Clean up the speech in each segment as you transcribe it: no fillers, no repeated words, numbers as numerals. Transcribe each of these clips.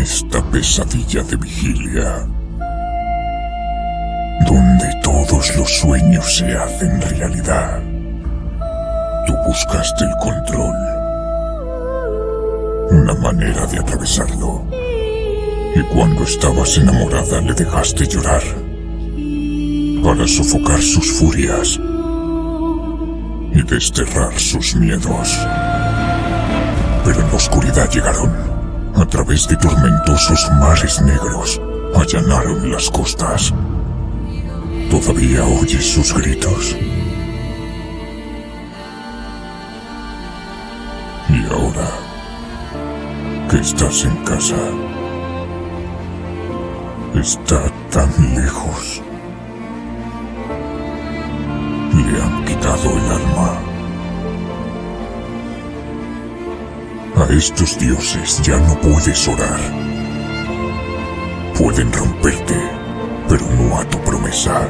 esta pesadilla de vigilia, donde todos los sueños se hacen realidad, tú buscaste el control, una manera de atravesarlo, y cuando estabas enamorada le dejaste llorar, para sofocar sus furias y desterrar sus miedos. Pero en la oscuridad llegaron, a través de tormentosos mares negros, allanaron las costas. ¿Todavía oyes sus gritos? Y ahora que estás en casa, está tan lejos. Le han quitado el alma. A estos dioses ya no puedes orar. Pueden romperte, pero no a tu promesa.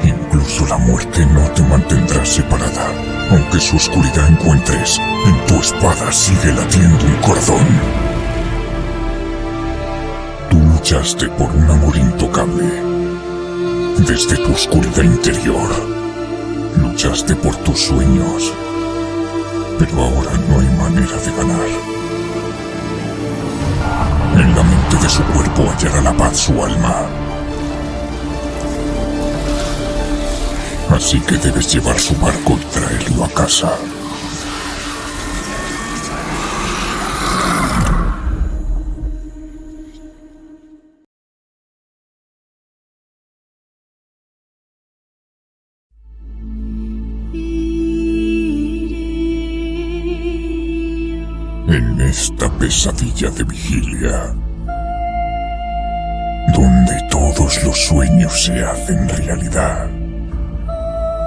Incluso la muerte no te mantendrá separada. Aunque su oscuridad encuentres, en tu espada sigue latiendo un cordón. Tú luchaste por un amor intocable. Desde tu oscuridad interior, luchaste por tus sueños. Pero ahora no hay manera de ganar. En la mente de su cuerpo hallará la paz su alma. Así que debes llevar su barco y traerlo a casa. En esta pesadilla de vigilia, donde todos los sueños se hacen realidad,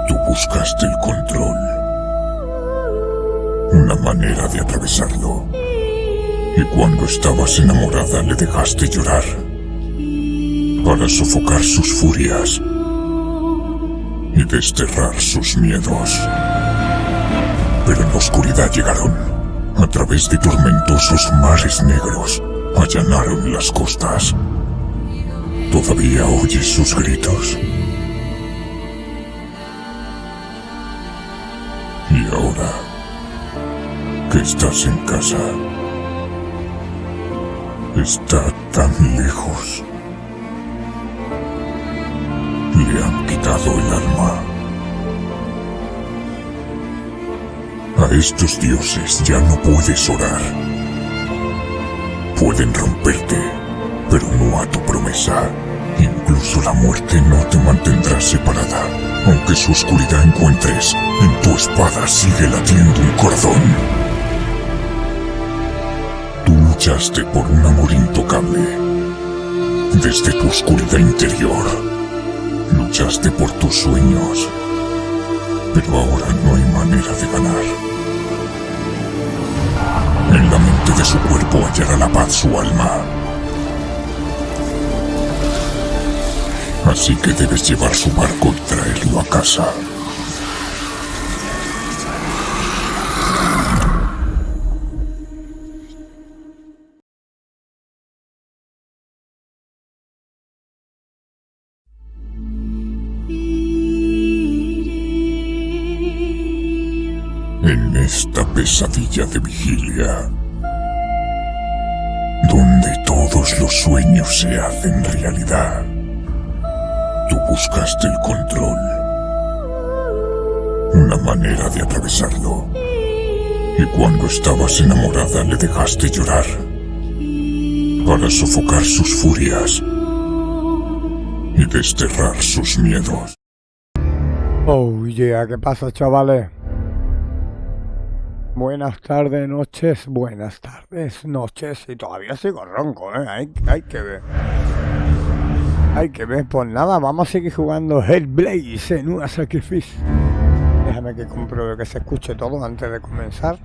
tú buscaste el control, una manera de atravesarlo, y cuando estabas enamorada le dejaste llorar, para sofocar sus furias y desterrar sus miedos. Pero en la oscuridad llegaron, a través de tormentosos mares negros, allanaron las costas. ¿Todavía oyes sus gritos? Y ahora que estás en casa, está tan lejos. Le han quitado el alma. A estos dioses ya no puedes orar. Pueden romperte, pero no a tu promesa. Incluso la muerte no te mantendrá separada. Aunque su oscuridad encuentres, en tu espada sigue latiendo un cordón. Tú luchaste por un amor intocable. Desde tu oscuridad interior, luchaste por tus sueños. Pero ahora no hay manera de ganar. En la mente de su cuerpo hallará la paz su alma. Así que debes llevar su barco y traerlo a casa. En esta pesadilla de vigilia, donde todos los sueños se hacen realidad, tú buscaste el control, una manera de atravesarlo, y cuando estabas enamorada le dejaste llorar, para sofocar sus furias y desterrar sus miedos. Oh yeah, ¿qué pasa, chavales? Buenas tardes, noches, y todavía sigo ronco, hay que ver. Pues nada, vamos a seguir jugando Hellblade, Senua, Sacrificio. Déjame que compruebe que se escuche todo antes de comenzar.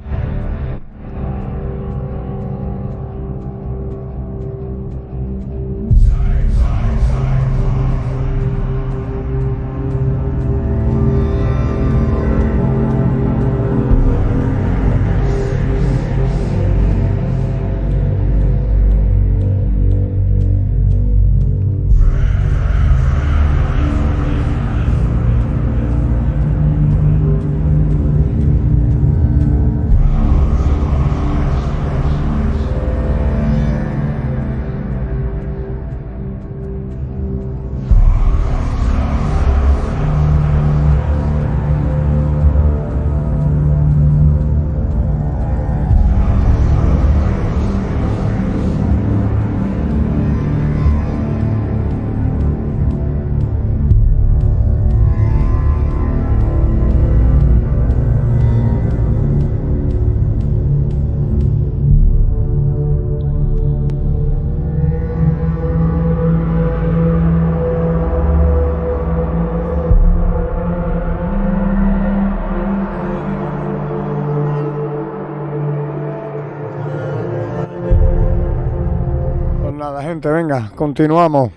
adelante, venga, continuamos.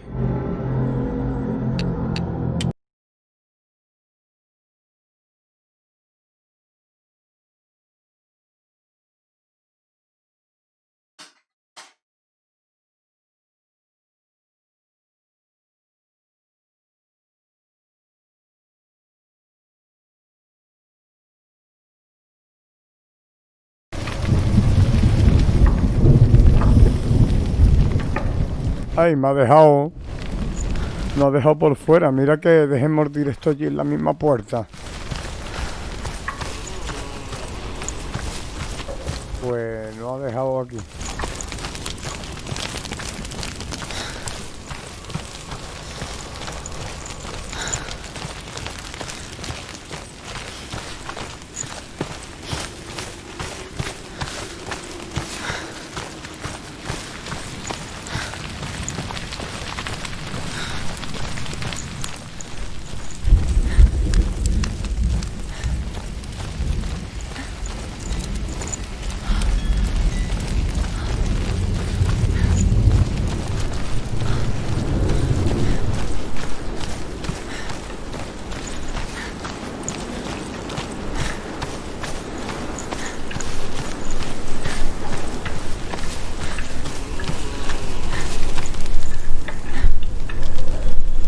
Ay, me ha dejado por fuera. Mira que dejé mordir esto allí en la misma puerta. Pues no ha dejado aquí.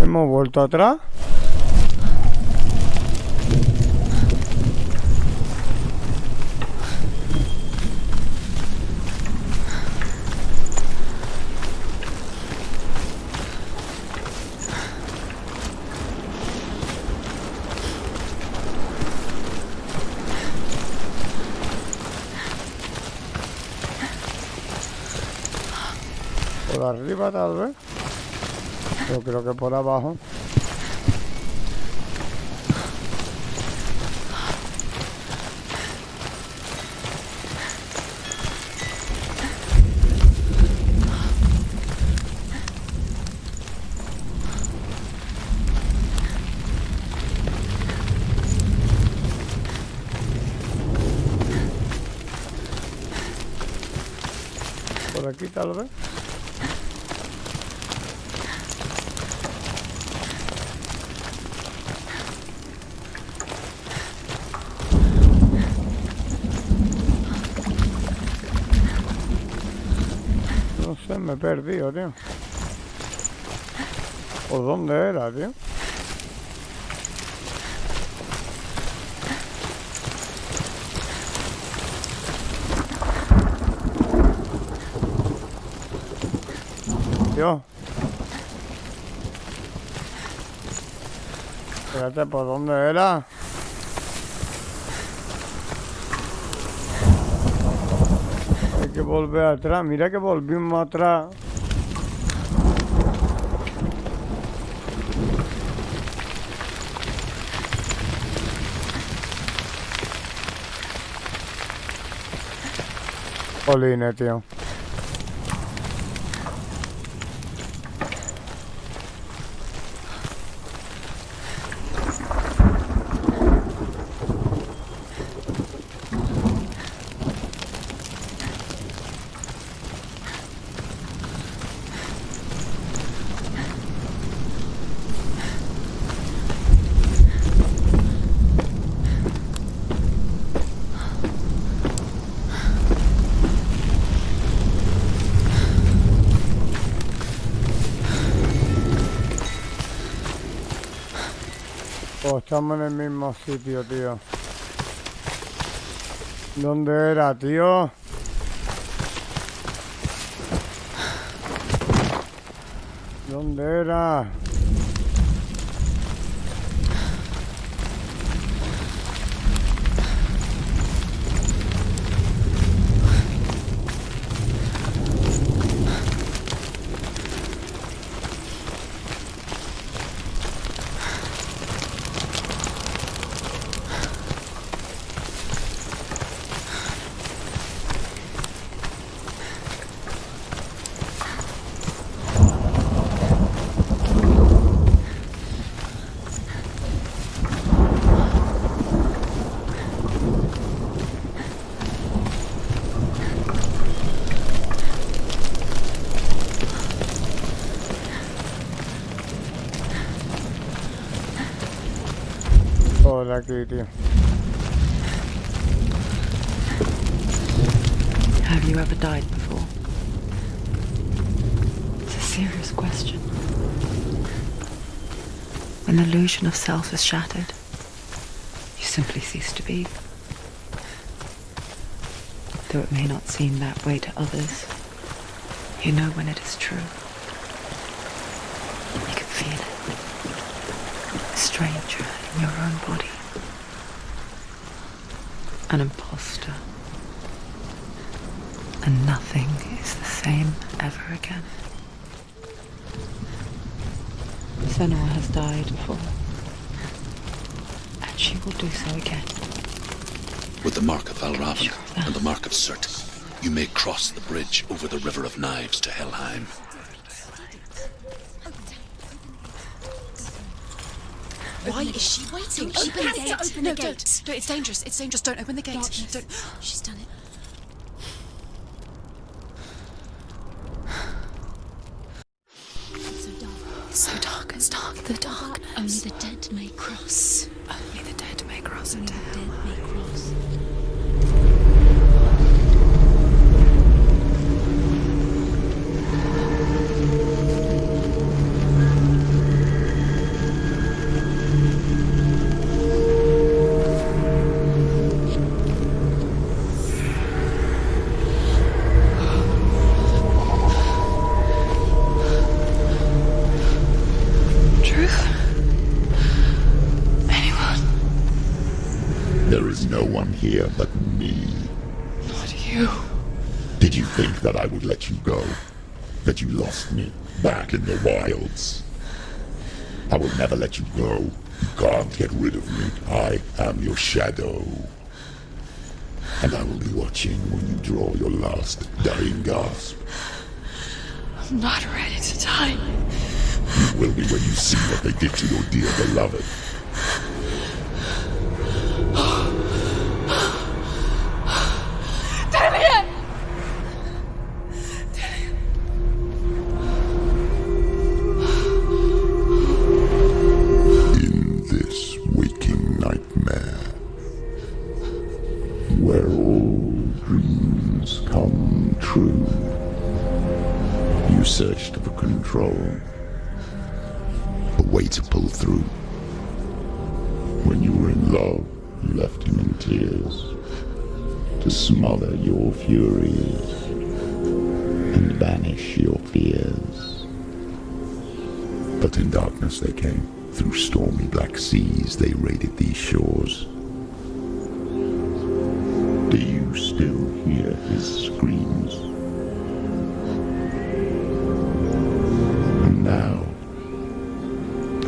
Hemos vuelto atrás. Por arriba tal vez. Yo creo que por abajo. Por aquí tal vez. No sé, me he perdido, tío. ¿Por dónde era, tío? Tío. Espérate, ¿por dónde era? Hay que volver atrás. Mira que volvimos atrás. Jolines, tío. Pues estamos en el mismo sitio, tío. ¿Dónde era, tío? ¿Dónde era? de aquí, tío. Have you ever died before? It's a serious question. When the illusion of self is shattered, you simply cease to be. Though it may not seem that way to others, you know when it is true. You can feel it. A stranger in your own body. An imposter. And nothing is the same ever again. Senua has died before. And she will do so again. With the mark of Valravan Sure of that. and the mark of Surt, you may cross the bridge over the River of Knives to Helheim. Why is she waiting? She has to open the gate. No, it's dangerous. It's dangerous. Don't open the gate. Don't. She's done it. It's so dark. It's dark. The dark. Only the dead may cross. Only the dead may cross into hell. Here but me. Not you. Did you think that I would let you go? That you lost me back in the wilds? I will never let you go. You can't get rid of me. I am your shadow. And I will be watching when you draw your last dying gasp. I'm not ready to die. You will be when you see what they did to your dear beloved. Searched for control, a way to pull through. When you were in love, you left him in tears to smother your furies and banish your fears. But in darkness they came, through stormy black seas they raided these shores. Do you still hear his screams? Now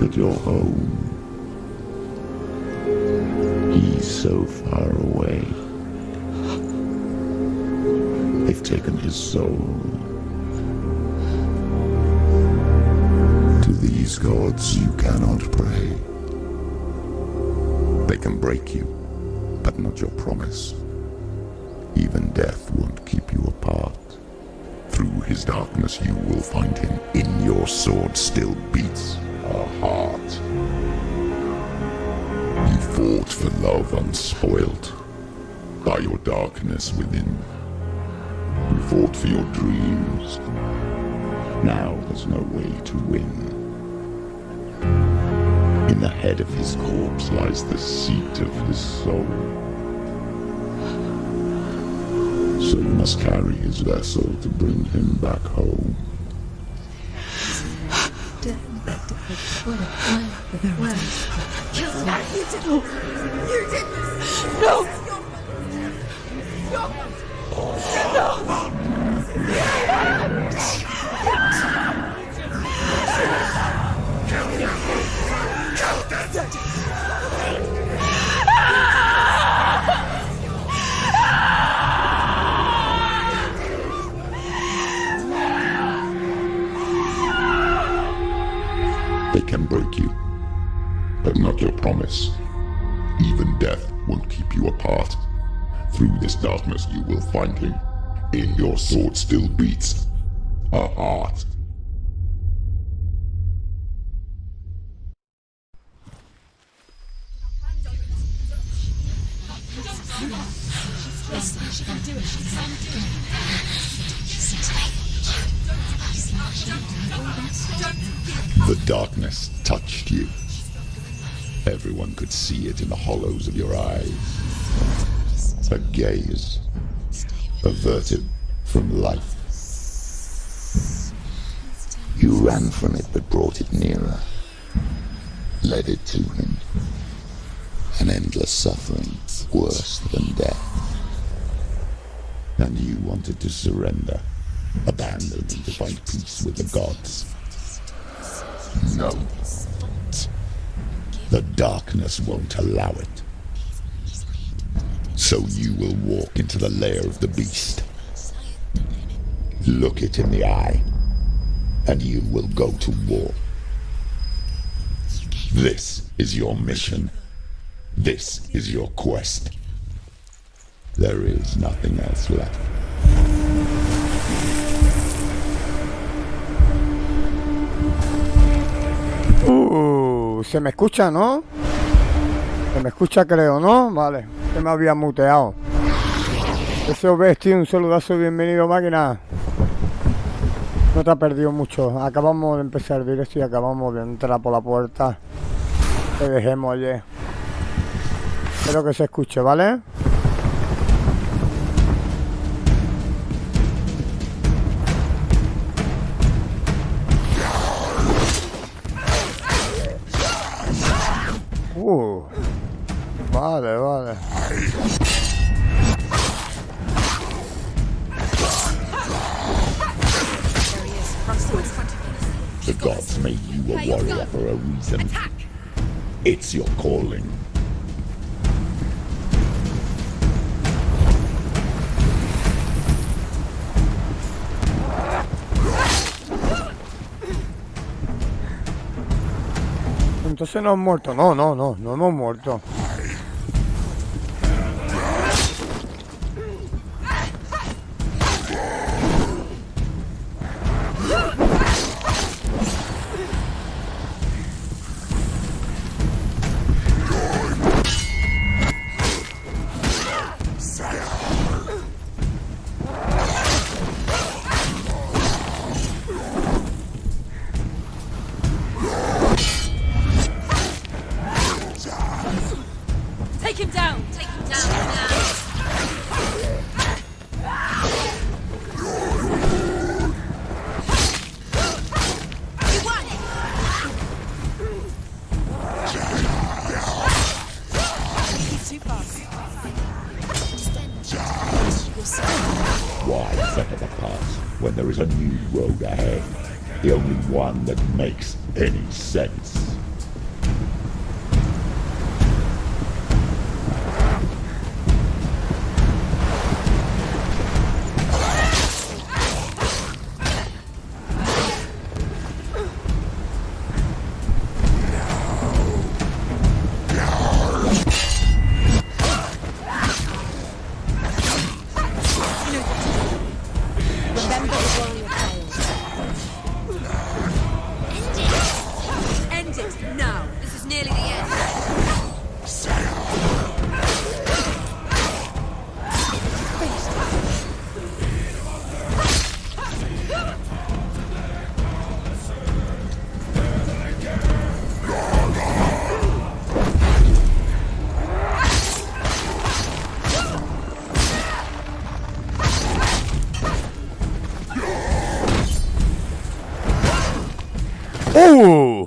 that you're home, he's so far away. They've taken his soul. To these gods you cannot pray. They can break you, but not your promise. Even death won't keep you apart. Through his darkness you will find him. In your sword still beats a heart. You fought for love unspoilt by your darkness within. You fought for your dreams. Now there's no way to win. In the head of his corpse lies the seat of his soul. So you must carry his vessel to bring him back home. They can break you, but not your promise. Even death won't keep you apart. Through this darkness you will find him. In your sword still beats a heart. The darkness touched you. Everyone could see it in the hollows of your eyes. A gaze averted from life. You ran from it but brought it nearer. Led it to him. An endless suffering worse than death. And you wanted to surrender, abandon and to find peace with the gods. No. The darkness won't allow it. So you will walk into the lair of the beast. Look it in the eye, and you will go to war. This is your mission. This is your quest. There is nothing else left. Se me escucha, ¿no? Se me escucha, creo, ¿no? Vale, que me había muteado. Ese bestia, un saludazo, bienvenido, máquina. No te has perdido mucho. Acabamos de empezar el directo y acabamos de entrar por la puerta. Te dejemos, oye. Espero que se escuche, ¿vale? Vale, vale. The gods made you a warrior for a reason. It's your calling. Entonces no hemos muerto. No hemos muerto. When there is a new road ahead, the only one that makes any sense.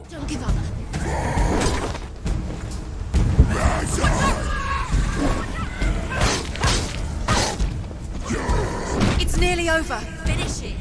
Don't give up. It's nearly over. Finish it.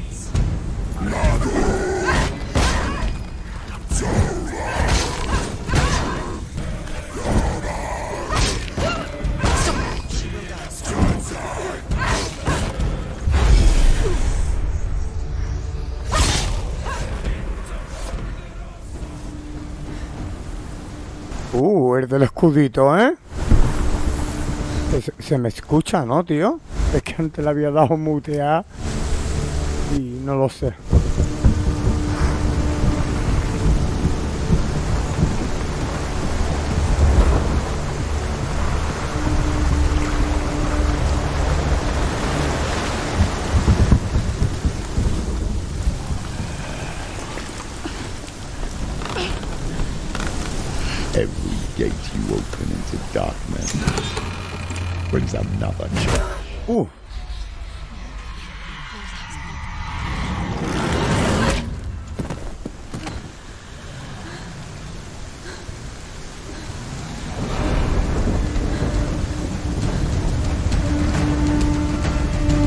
El del escudito, ¿eh? Se me escucha, ¿no, tío? Es que antes le había dado mutear y no lo sé. brings another challenge.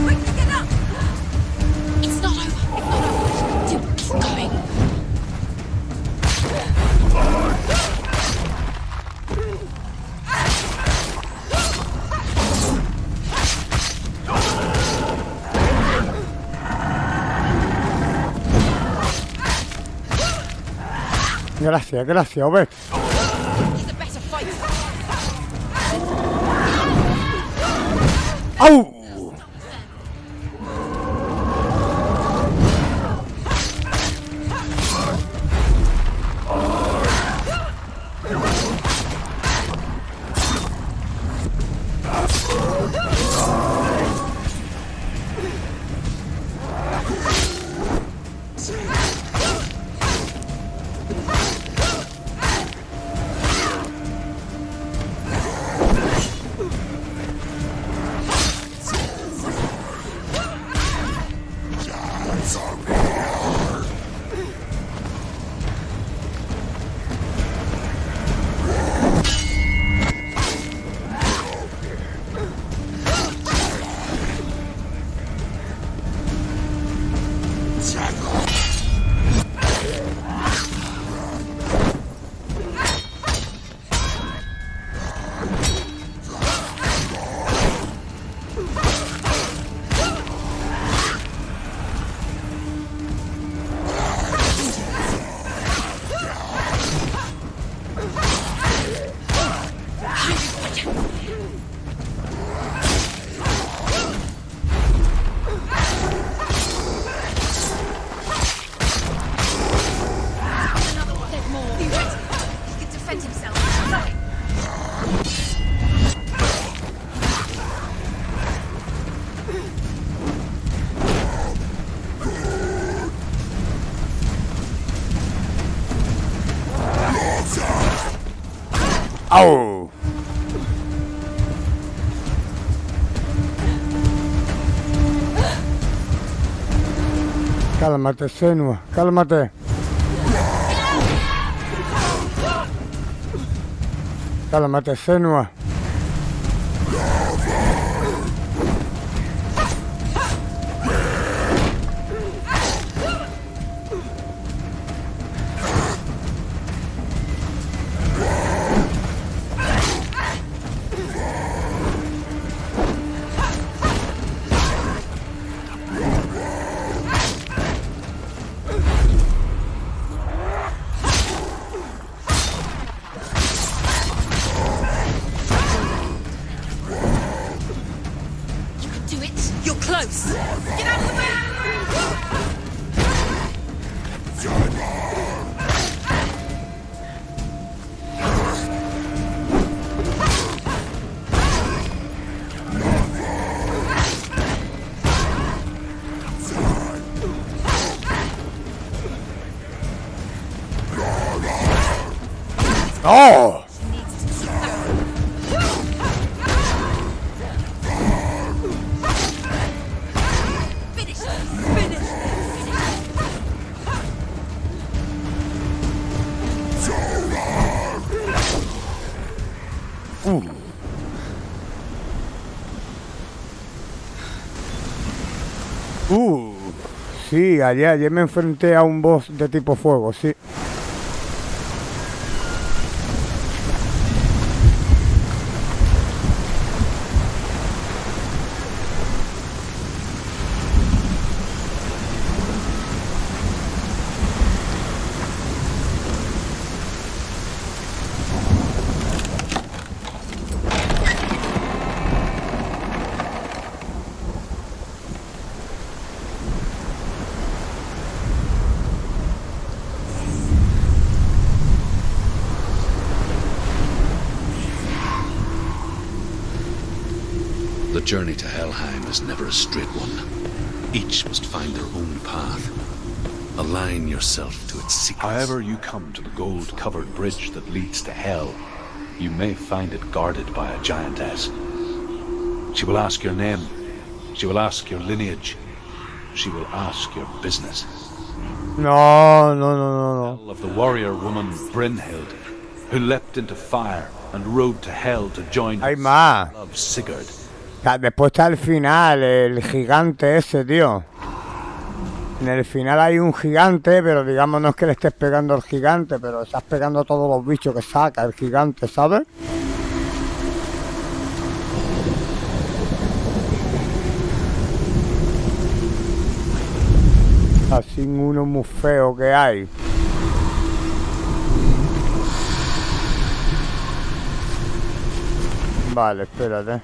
Quickly get up! It's not over. It's going. Gracias, gracias, Obed. He's a better fighter. ¡Au! ¡Au! Cálmate, Senua, cálmate. Cálmate, Senua. ¡Oh! Sí, ayer me enfrenté a un boss de tipo fuego, sí. The journey to Helheim is never a straight one. Each must find their own path. Align yourself to its secrets. However you come to the gold-covered bridge that leads to Hell, you may find it guarded by a giantess. She will ask your name. She will ask your lineage. She will ask your business. No, no, no, no, no. Of the warrior woman Brynhild, who leapt into fire and rode to hell to join Hay más. love Sigurd. O sea, después está el final, el gigante ese, tío. En el final hay un gigante, pero digamos no es que le estés pegando al gigante, pero estás pegando a todos los bichos que saca el gigante, ¿sabes? Así uno muy feo que hay. Vale, espérate.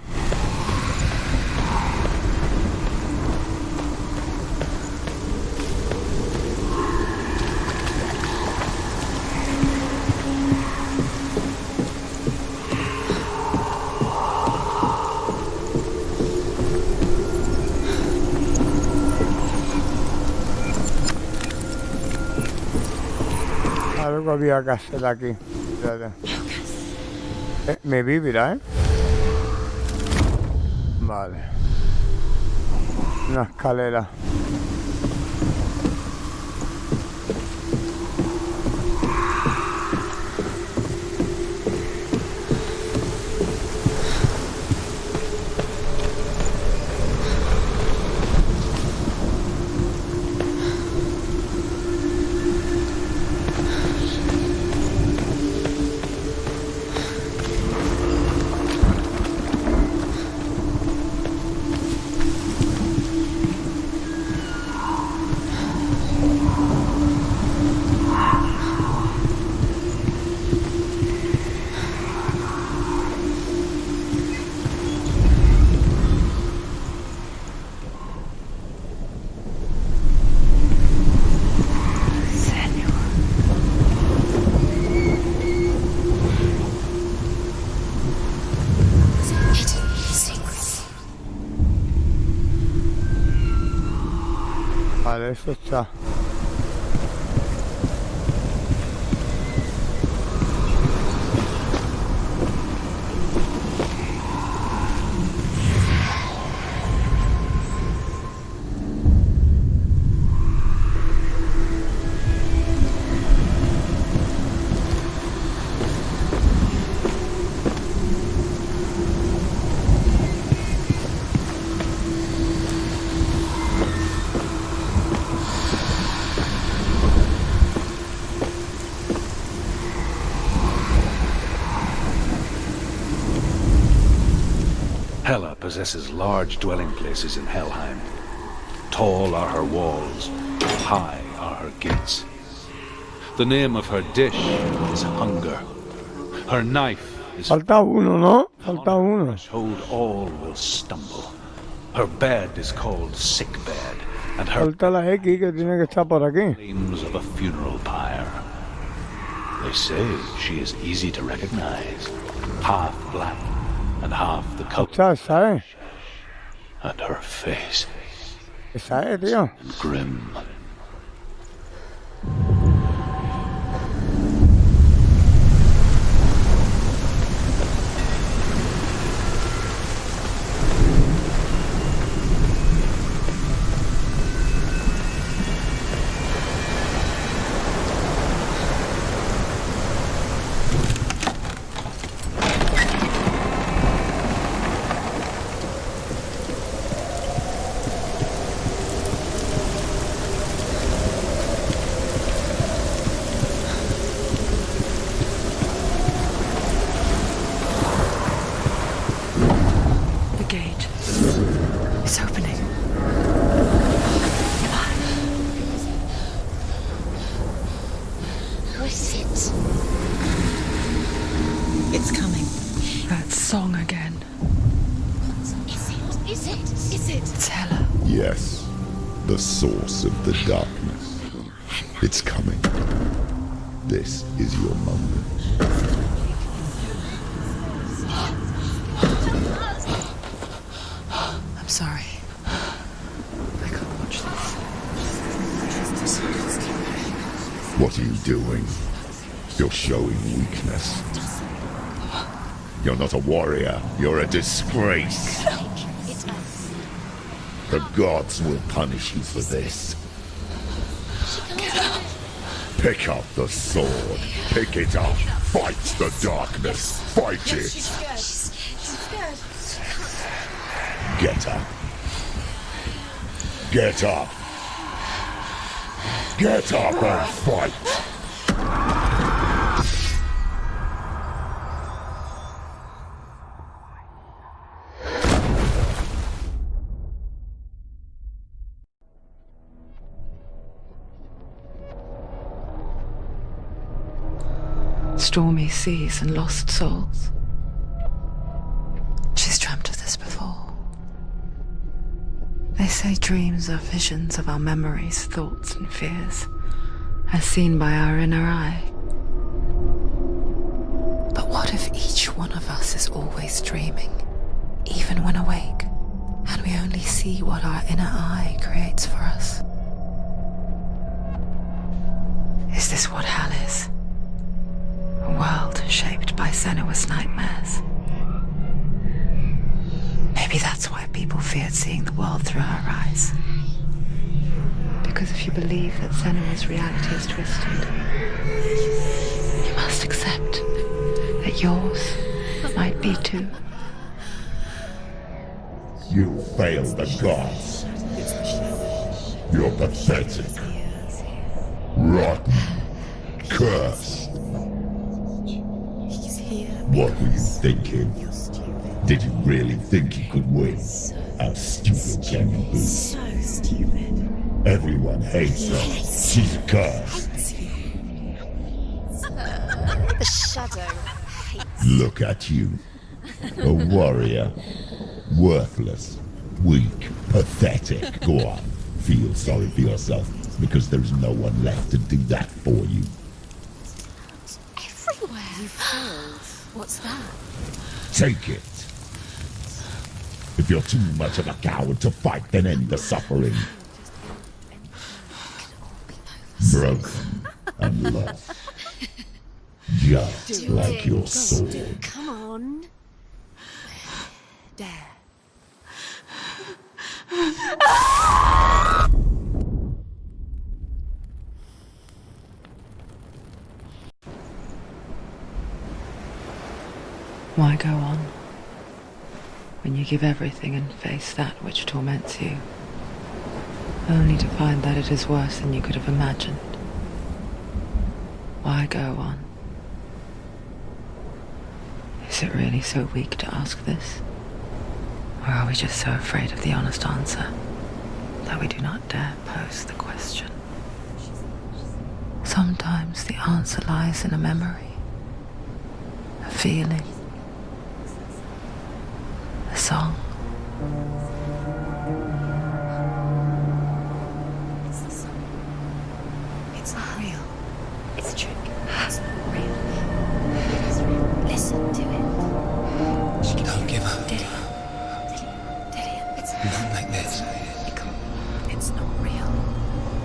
Algo había que hacer aquí. Espérate. Me vivirá, ¿eh? Vale. Una escalera. Vale, eso está. Hela possesses large dwelling places in Helheim. Tall are her walls, high are her gates. The name of her dish is hunger. Her knife is... Falta uno, ¿no? Falta uno. Threshold all will stumble. Her bed is called sick bed, and her Falta la X que tiene que estar por aquí. flames of a funeral pyre. They say she is easy to recognize, half black and half the color, ¿Sabes? and her face Esa es, tío. grim. The gate is opening. Who is it? It's coming. That song again. Is it? Is it? Is it? It's Hela. Yes, the source of the darkness. It's coming. This is your moment. I'm sorry. I can't watch this. What are you doing? You're showing weakness. You're not a warrior. You're a disgrace. The gods will punish you for this. Pick up the sword. Pick it up. Fight the darkness. Fight it. She's scared. Get up. Get up. Get up and fight. Stormy seas and lost souls. She's dreamt of this before. They say dreams are visions of our memories, thoughts and fears, as seen by our inner eye. But what if each one of us is always dreaming, even when awake, and we only see what our inner eye creates for us? Is this what hell is? A world shaped by Senua's nightmares. Maybe that's why people feared seeing the world through her eyes. Because if you believe that Senua's reality is twisted, you must accept that yours might be too. You failed the gods. You're pathetic. Rotten. Cursed. What were you thinking? Did you really think you could win? How stupid can you be? So stupid. Everyone hates her. She's cursed. The shadow hates. Look at you. A warrior. Worthless. Weak. Pathetic. Go on. Feel sorry for yourself, because there is no one left to do that for you. Everywhere. You failed. What's that? Take it. If you're too much of a coward to fight, then end the suffering. Broken and lost. Just like your sword. Come on. Dare. Why go on when you give everything and face that which torments you, only to find that it is worse than you could have imagined? Why go on? Is it really so weak to ask this? Or are we just so afraid of the honest answer that we do not dare pose the question? Sometimes the answer lies in a memory, a feeling, a song. It's the song. It's not real. It's a trick. It's not real. It is real. Listen to it. Don't give up. Did it? It's Not like this. It's not real.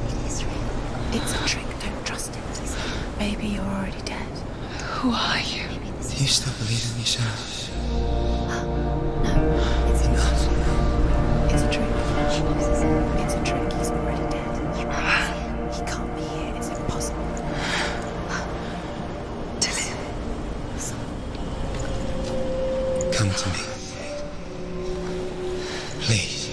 It is real. It's a trick. Don't trust it. Maybe you're already dead. Who are you? Maybe this Do you still believe in yourself? No, it's not. It's a trick. She knows this. It's a trick. He's already dead. You know he's here. He can't be here. It's impossible. Come to me. Please.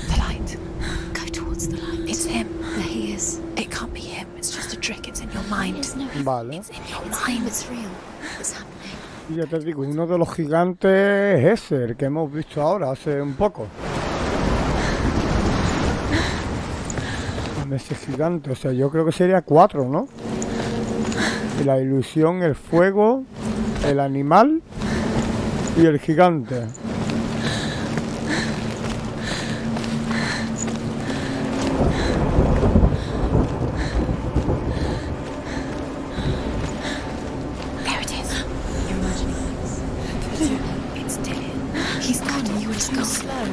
The light. Go towards the light. It's him. There he is. It can't be him. It's just a trick. It's in your mind. Vale. It's in your mind. It's real. It's happening. Y ya te digo, uno de los gigantes es ese, el que hemos visto ahora, hace un poco. Ese gigante, o sea, yo creo que sería 4, ¿no? La ilusión, el fuego, el animal y el gigante. There it is. You're imagining things. It's Dylan. He's gone and you were so slow.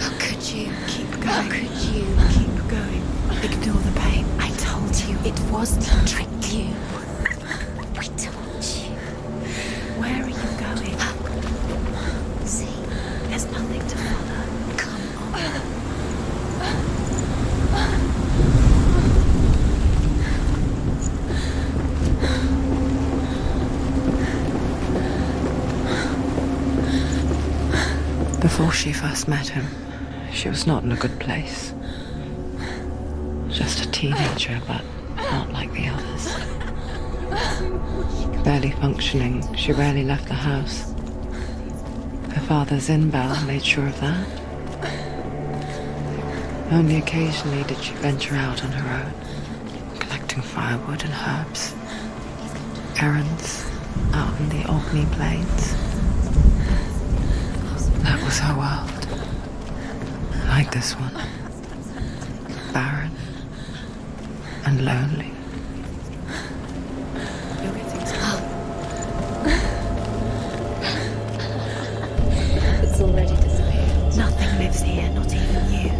How could you? Keep going. How could you? Keep going. Ignore the pain. I told you. It was to trick you. Before she first met him, she was not in a good place. Just a teenager, but not like the others. Barely functioning, she rarely left the house. Her father's in-bell made sure of that. Only occasionally did she venture out on her own, collecting firewood and herbs. Errands out in the Orkney Plains. That was her world. Like this one. Barren and lonely. It's already disappeared. Nothing lives here, not even you.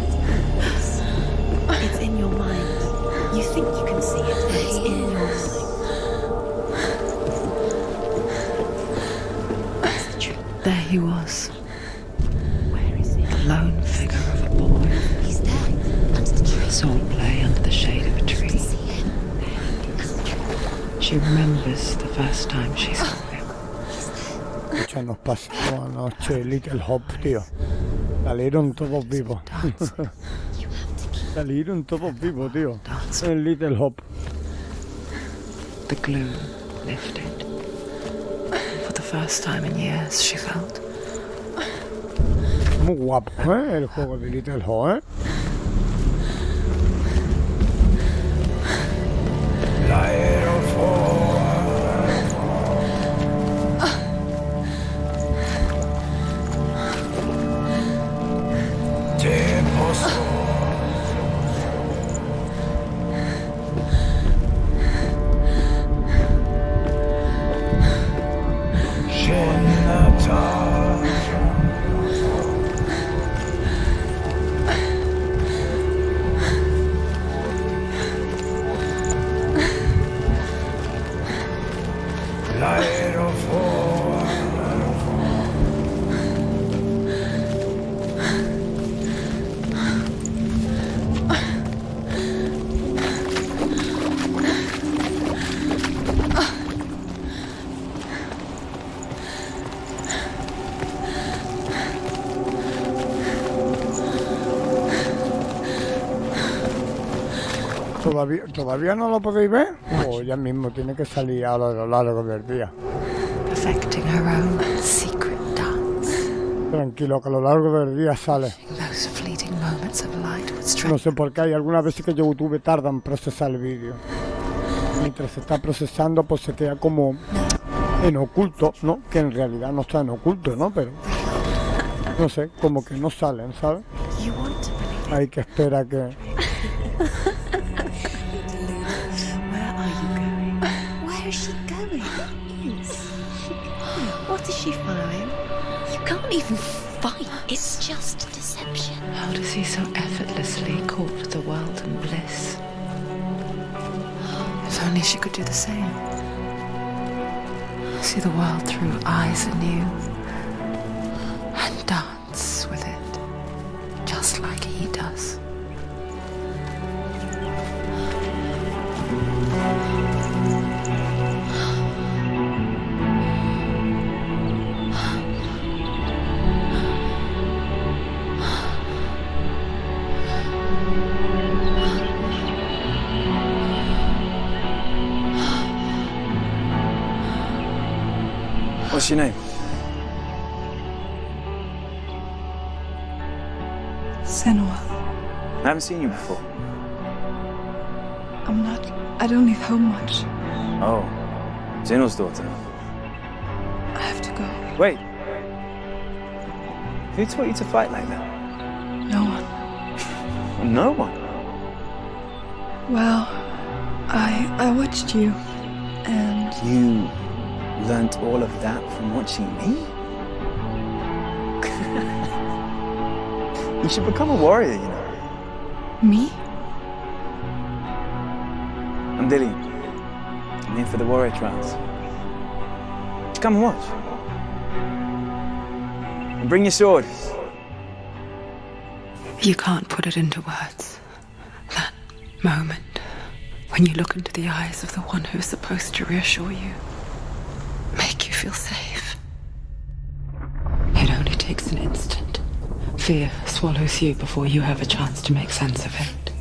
It's in your mind. You think you can see it, but it's in your mind. That's the truth. There he was. Where is he? The lone figure of a boy. He's there, under the tree. Swordplay under the shade of a tree. See him? She remembers the first time she saw him. Escucha, nos pasó anoche Little Hope, tío. Salieron todos vivos. Salieron todos vivos, tío. En Little Hope. The gloom lifted. For the first time in years, she felt. Muy guapo, ¿eh? El juego de Little Hope, ¿eh? ¿Todavía no lo podéis ver? O ya mismo tiene que salir a lo largo del día. Perfecting her own secret dance. Tranquilo, que a lo largo del día sale. Those fleeting moments of light with strength. No sé por qué hay algunas veces que YouTube tarda en procesar el vídeo. Mientras se está procesando, pues se queda como en oculto, ¿no? Que en realidad no está en oculto, ¿no? Pero no sé, como que no salen, ¿sabes? Hay que esperar a que... Where is she going? What is she following? You can't even fight. It's just deception. How does he so effortlessly court the world and bliss? If only she could do the same. See the world through eyes anew and dance with it, just like he does. What's your name? Senua. I haven't seen you before. I don't leave home much. Oh, Zenua's daughter. I have to go. Wait. Who taught you to fight like that? No one. No one? Well, I watched you, and... You learnt all of that from watching me? You should become a warrior, you know. Me? I'm Dillian. I'm here for the warrior trials. Just come and watch. And bring your sword. You can't put it into words. That moment when you look into the eyes of the one who's supposed to reassure you, make you feel safe. It only takes an instant. Fear swallows you before you have a chance to make sense of it.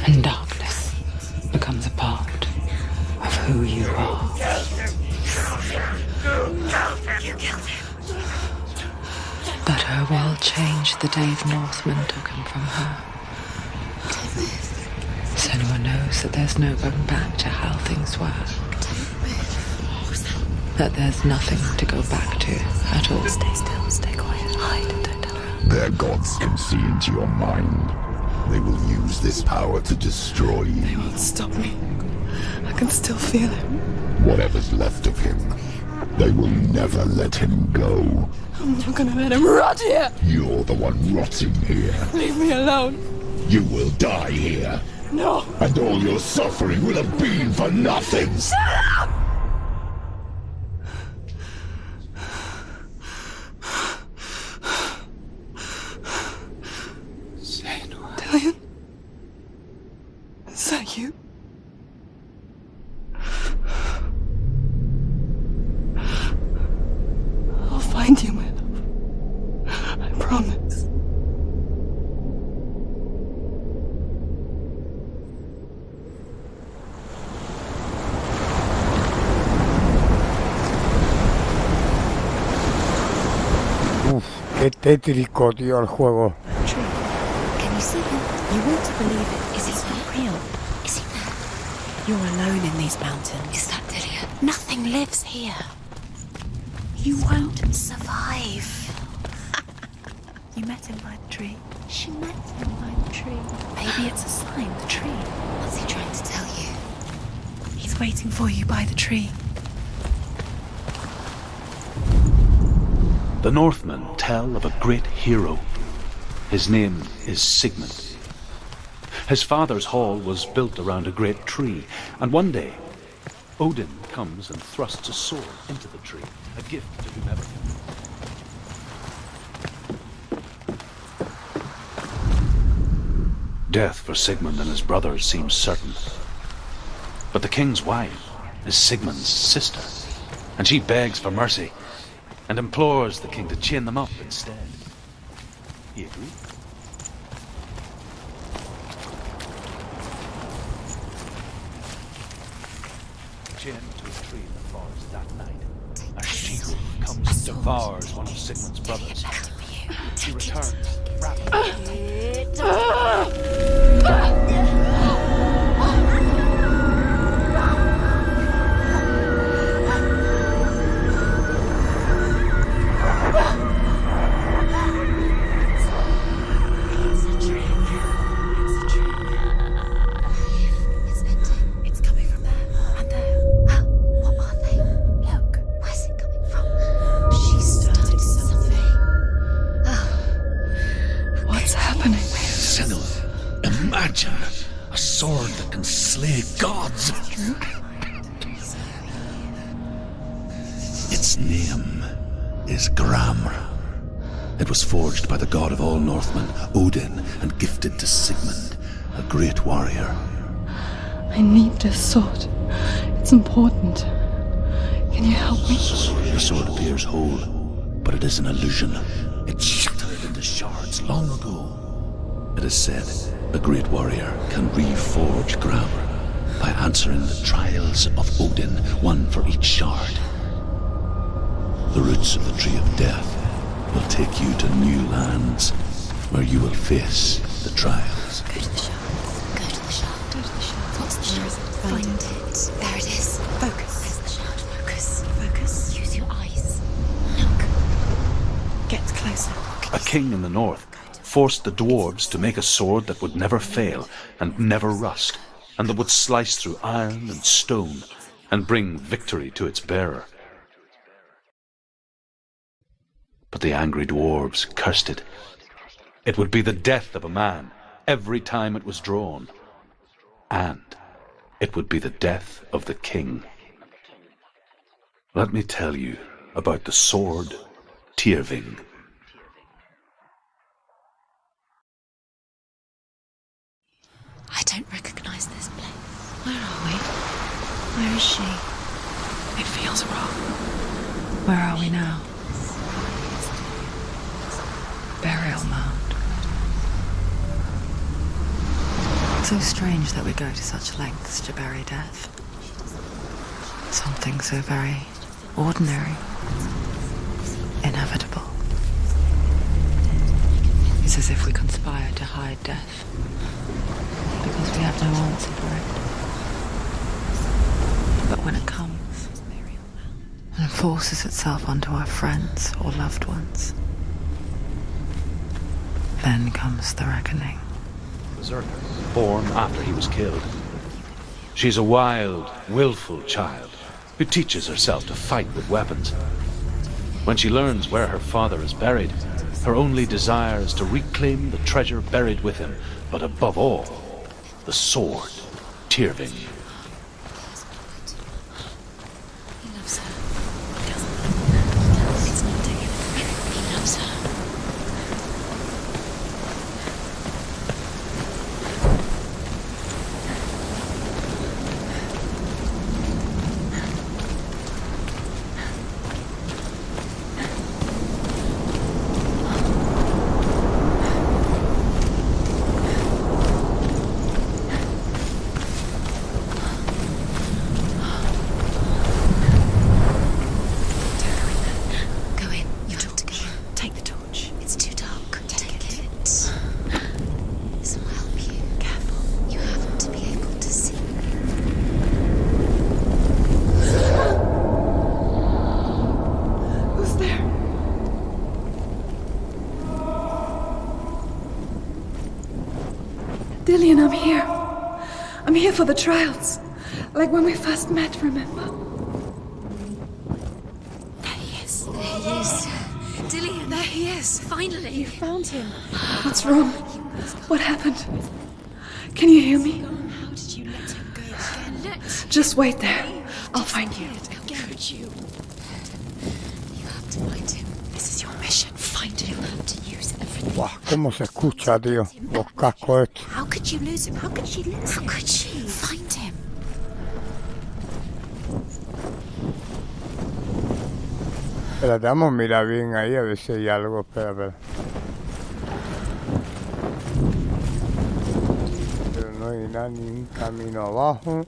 And darkness becomes a part of who you are. But her world changed the day the Northmen took him from her. Senua knows that there's no going back to how things were. That there's nothing to go back to at all. Stay still, stay quiet, hide, don't tell her. Their gods can see into your mind. They will use this power to destroy you. They won't stop me. I can still feel him. Whatever's left of him, they will never let him go. I'm not gonna let him rot here. You're the one rotting here. Leave me alone. You will die here. No. And all your suffering will have been for nothing. Shut up! Dillion? Is that you? I'll find you, my love. I promise. Uf, qué tétrico, tío, el juego. Can you see him? You want to believe it. Is he not real? Is he there? You're alone in these mountains. Is that Dillion? Nothing lives here. You won't survive. You met him by the tree. She met him by the tree. Maybe it's a sign, the tree. What's he trying to tell you? He's waiting for you by the tree. The Northmen tell of a great hero. His name is Sigmund. His father's hall was built around a great tree, and one day, Odin comes and thrusts a sword into the tree, a gift to whomever. Death for Sigmund and his brothers seems certain. But the king's wife is Sigmund's sister, and she begs for mercy and implores the king to chain them up instead. He agrees. Chained to a tree in the forest that night, a she-wolf comes and devours one of Sigmund's brothers. She returns, Its name is Gram. It was forged by the god of all Northmen, Odin, and gifted to Sigmund, a great warrior. I need this sword. It's important. Can you help me? The sword appears whole, but it is an illusion. It shattered into shards long ago. It is said a great warrior can reforge Gram by answering the trials of Odin, one for each shard. The roots of the Tree of Death will take you to new lands where you will face the trials. Go to the shard. Go to the shard. Go to the shard. What's the shard? Find it. There it is. Focus. There's the shard. Focus. Focus. Use your eyes. Look. Get closer. A king in the north forced the dwarves to make a sword that would never fail and never rust, and that would slice through iron and stone and bring victory to its bearer. But the angry dwarves cursed it. It would be the death of a man every time it was drawn. And it would be the death of the king. Let me tell you about the sword Tyrving. I don't recognize this place. Where are we? Where is she? It feels wrong. Where are we now? Burial mound. So strange that we go to such lengths to bury death. Something so very ordinary, inevitable. It's as if we conspire to hide death, because we have no answer for it. But when it comes, and forces itself onto our friends or loved ones, then comes the reckoning. Berserker, born after he was killed. She's a wild, willful child who teaches herself to fight with weapons. When she learns where her father is buried, her only desire is to reclaim the treasure buried with him, but above all, the sword, Tyrving. He loves her. He doesn't. It's not taken. He loves her. Dillian, I'm here. I'm here for the trials. Like when we first met, remember? There he is. There he is. Dillian. There he is. Finally. You found him. What's wrong? What happened? Can you hear me? How did you let him go again? Just wait there. I'll find you. Could you? You have to find him. This is your mission. Find him. You have to use everything. Buah, cómo se escucha, tío. Los cascos estos. How could you lose him? How could she lose him? How could she? Find him. Espérate, vamos a mirar bien ahí a ver si hay algo. Espera, espera. Pero no hay nada, ni un camino abajo.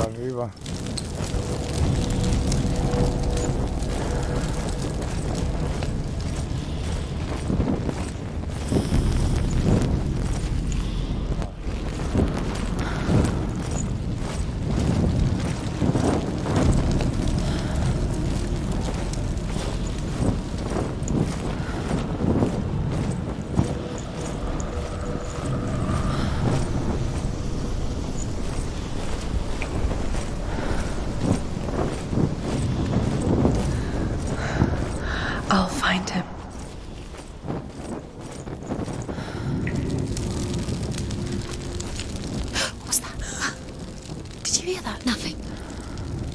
Arriba. I'll find him. What was that? Did you hear that? Nothing.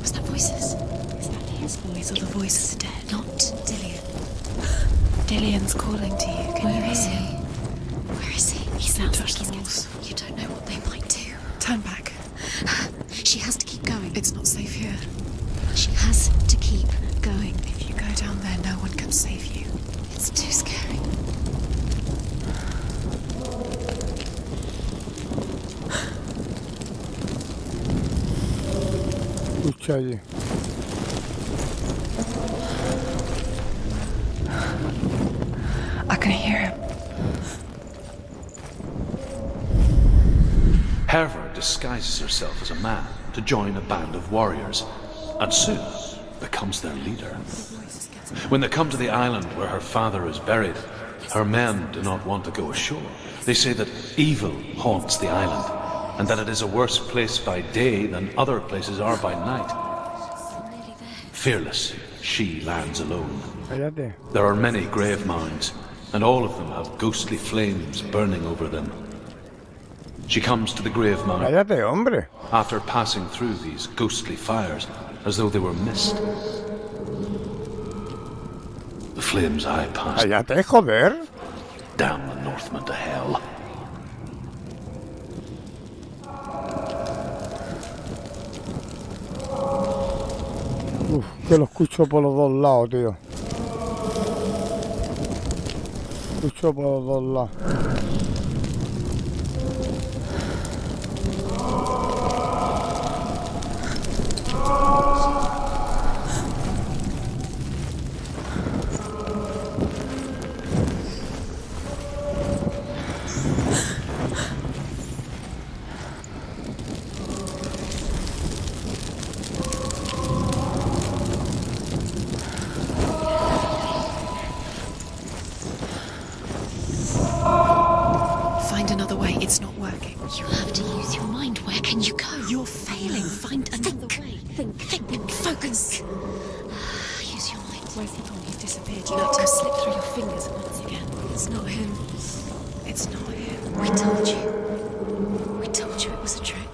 Was that voices? Is that his voice or the voice of the dead? Not Dillian. Dillian's calling to you. Can you Where is hear? he? Where is he? He sounds like touch he's the walls. getting... You don't know what they might do. Turn back. She has to keep going. It's not safe here. She has to keep going. If you go down there, no one can save you. It's too scary. Escucha allí. I can hear him. Herva disguises herself as a man to join a band of warriors, and soon becomes their leader. When they come to the island where her father is buried, her men do not want to go ashore. They say that evil haunts the island, and that it is a worse place by day than other places are by night. Fearless, she lands alone. Cállate. There are many grave mounds, and all of them have ghostly flames burning over them. She comes to the grave mound Cállate, hombre. after passing through these ghostly fires as though they were mist. The flames I passed Cállate, joder. damn the Northmen to hell. Uf, que lo escucho por los dos lados, tío. Escucho por los dos lados. Find another way. It's not working. You have to use your mind. Where can you go? You're failing. Find another way. Think. Focus. Use your mind. Where's he gone? He's disappeared. You let him slip through your fingers once again. It's not him. It's not him. We told you. We told you it was a trick.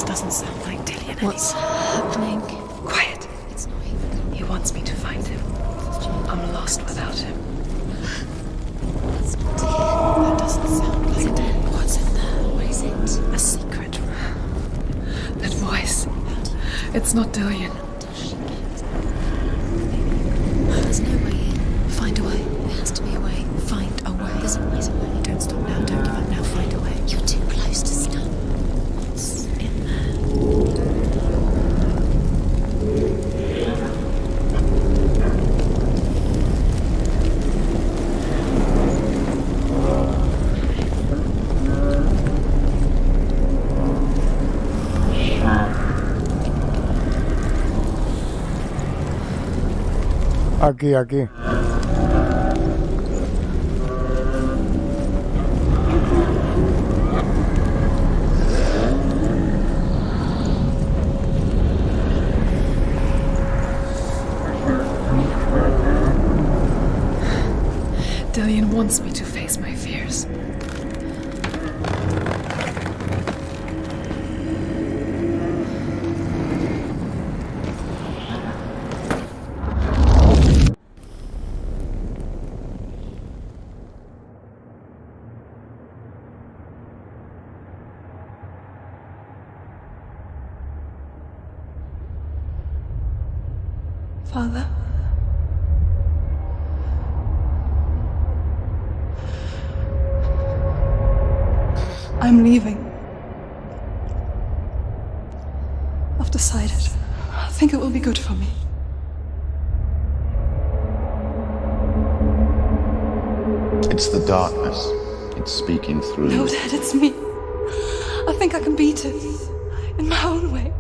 Doesn't sound like Dillian. What's happening? Quiet. It's not him. He wants me to find him. I'm lost without him. It's not him. That doesn't sound like it? What's in there? What is it? A secret. That voice. It's not Dillian. There's no way in. Find a way. There has to be a way. Find a way. There's always a way. Don't stop now. Don't give up now. Find a way. You're too close to stop. What's in there? Aquí. Dillian wants me to face my fears. Father? I'm leaving. I've decided. I think it will be good for me. It's the darkness. It's speaking through No, you. Dad, it's me. I think I can beat it. In my own way.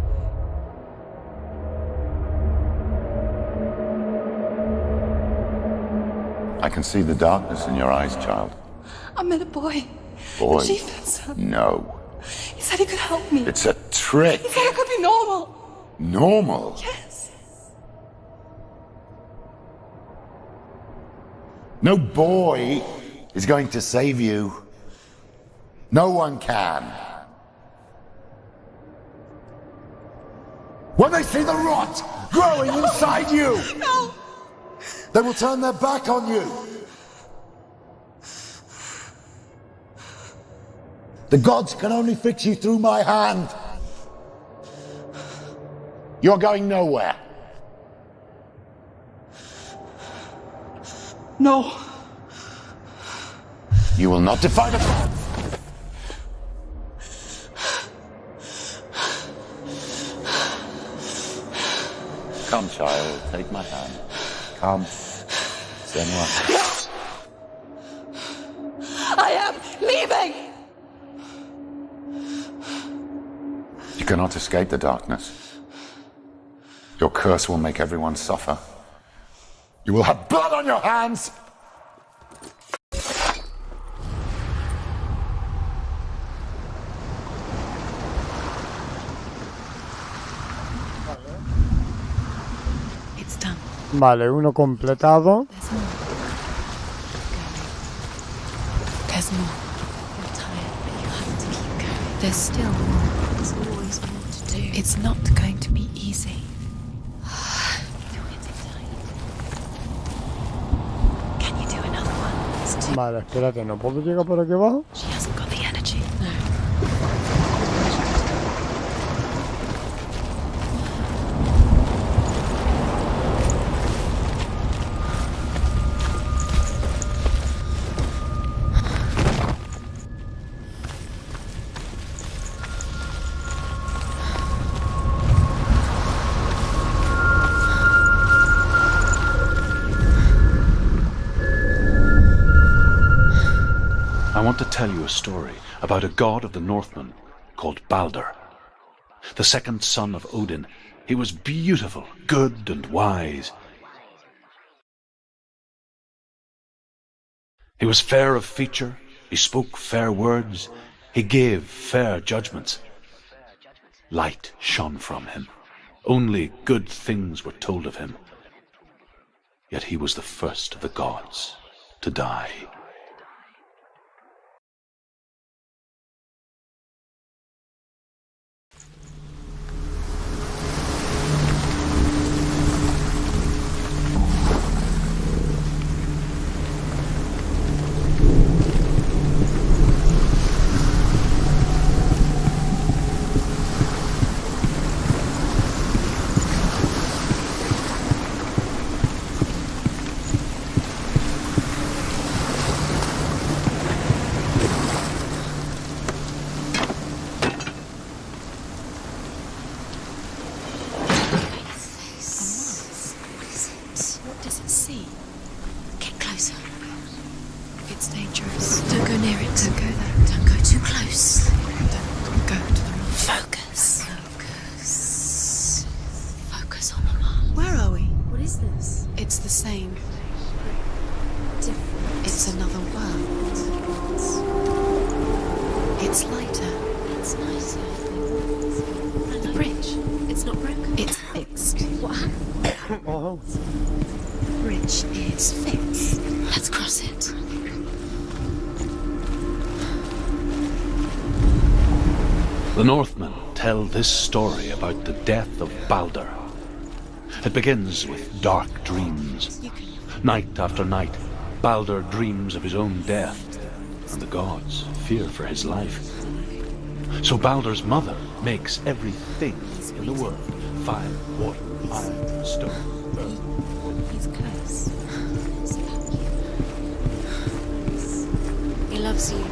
I can see the darkness in your eyes, child. I met a boy. Boy. The chief said so. No. He said he could help me. It's a trick. He said I could be normal. Normal? Yes. No boy is going to save you. No one can. When they see the rot growing inside you, No. they will turn their back on you. The gods can only fix you through my hand. You're going nowhere. No. You will not defy the gods. Come, child, take my hand. Come. Senua. I am leaving. You cannot escape the darkness. Your curse will make everyone suffer. You will have blood on your hands! It's done. Vale, uno completado. There's more. You're tired, but you have to keep going. There's still more. There's always more to do. It's not going to be easy. You're getting tired. Can you do another one? It's too... Vale, espérate, ¿no puedo llegar por aquí abajo? She hasn't got the energy. No. I want to tell you a story about a god of the Northmen called Balder. The second son of Odin. He was beautiful, good, and wise. He was fair of feature, he spoke fair words, he gave fair judgments. Light shone from him. Only good things were told of him. Yet he was the first of the gods to die. The Northmen tell this story about the death of Balder. It begins with dark dreams. Night after night, Balder dreams of his own death, and the gods fear for his life. So Balder's mother makes everything in the world: fire, water, iron, stone, earth. He's close. He loves you.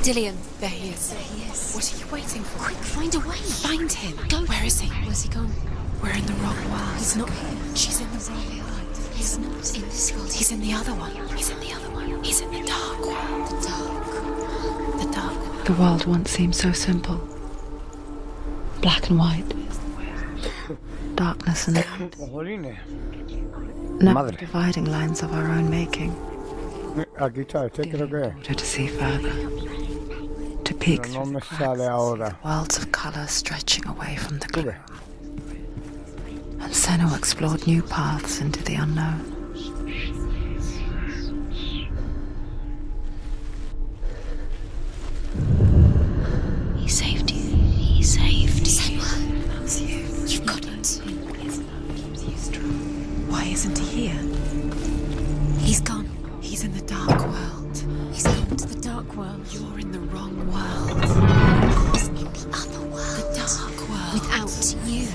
Dillian, there he is. There he is. What are you waiting for? Quick, find a way. Find him. Go. Where is he? Where's he gone? We're in the wrong world. He's not here. She's in the wrong world. He's not in this world. He's in the other one. He's in the other one. He's in the dark world. The dark. The dark world. The world once seemed so simple. Black and white. Darkness and light. No dividing lines of our own making. Aquí está, este creo que es. To see further. To peek Pero no through me the sale cracks. ahora. Worlds of colour stretching away from the gloom. And Senua explored new paths into the unknown. He saved you. He saved Senua. That's you. You've got it. Why isn't he here? He's gone. He's in the dark world. He's gone to the dark world. You're in the wrong world. He's in the other world. The dark world. Without you.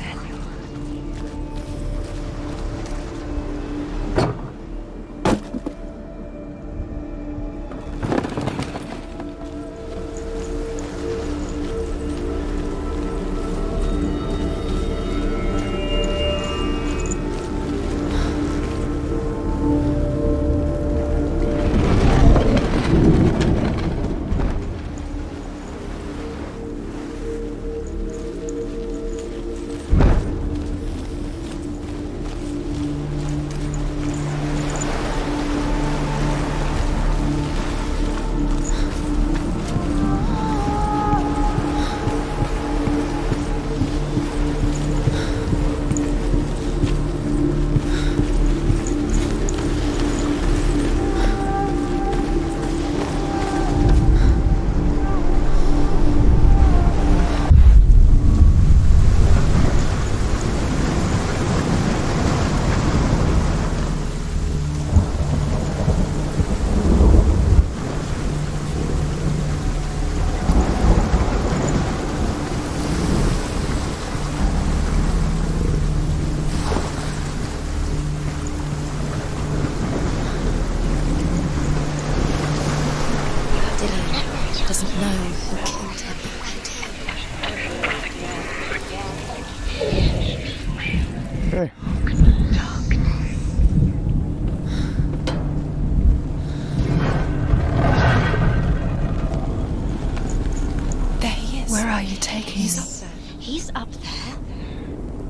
up there.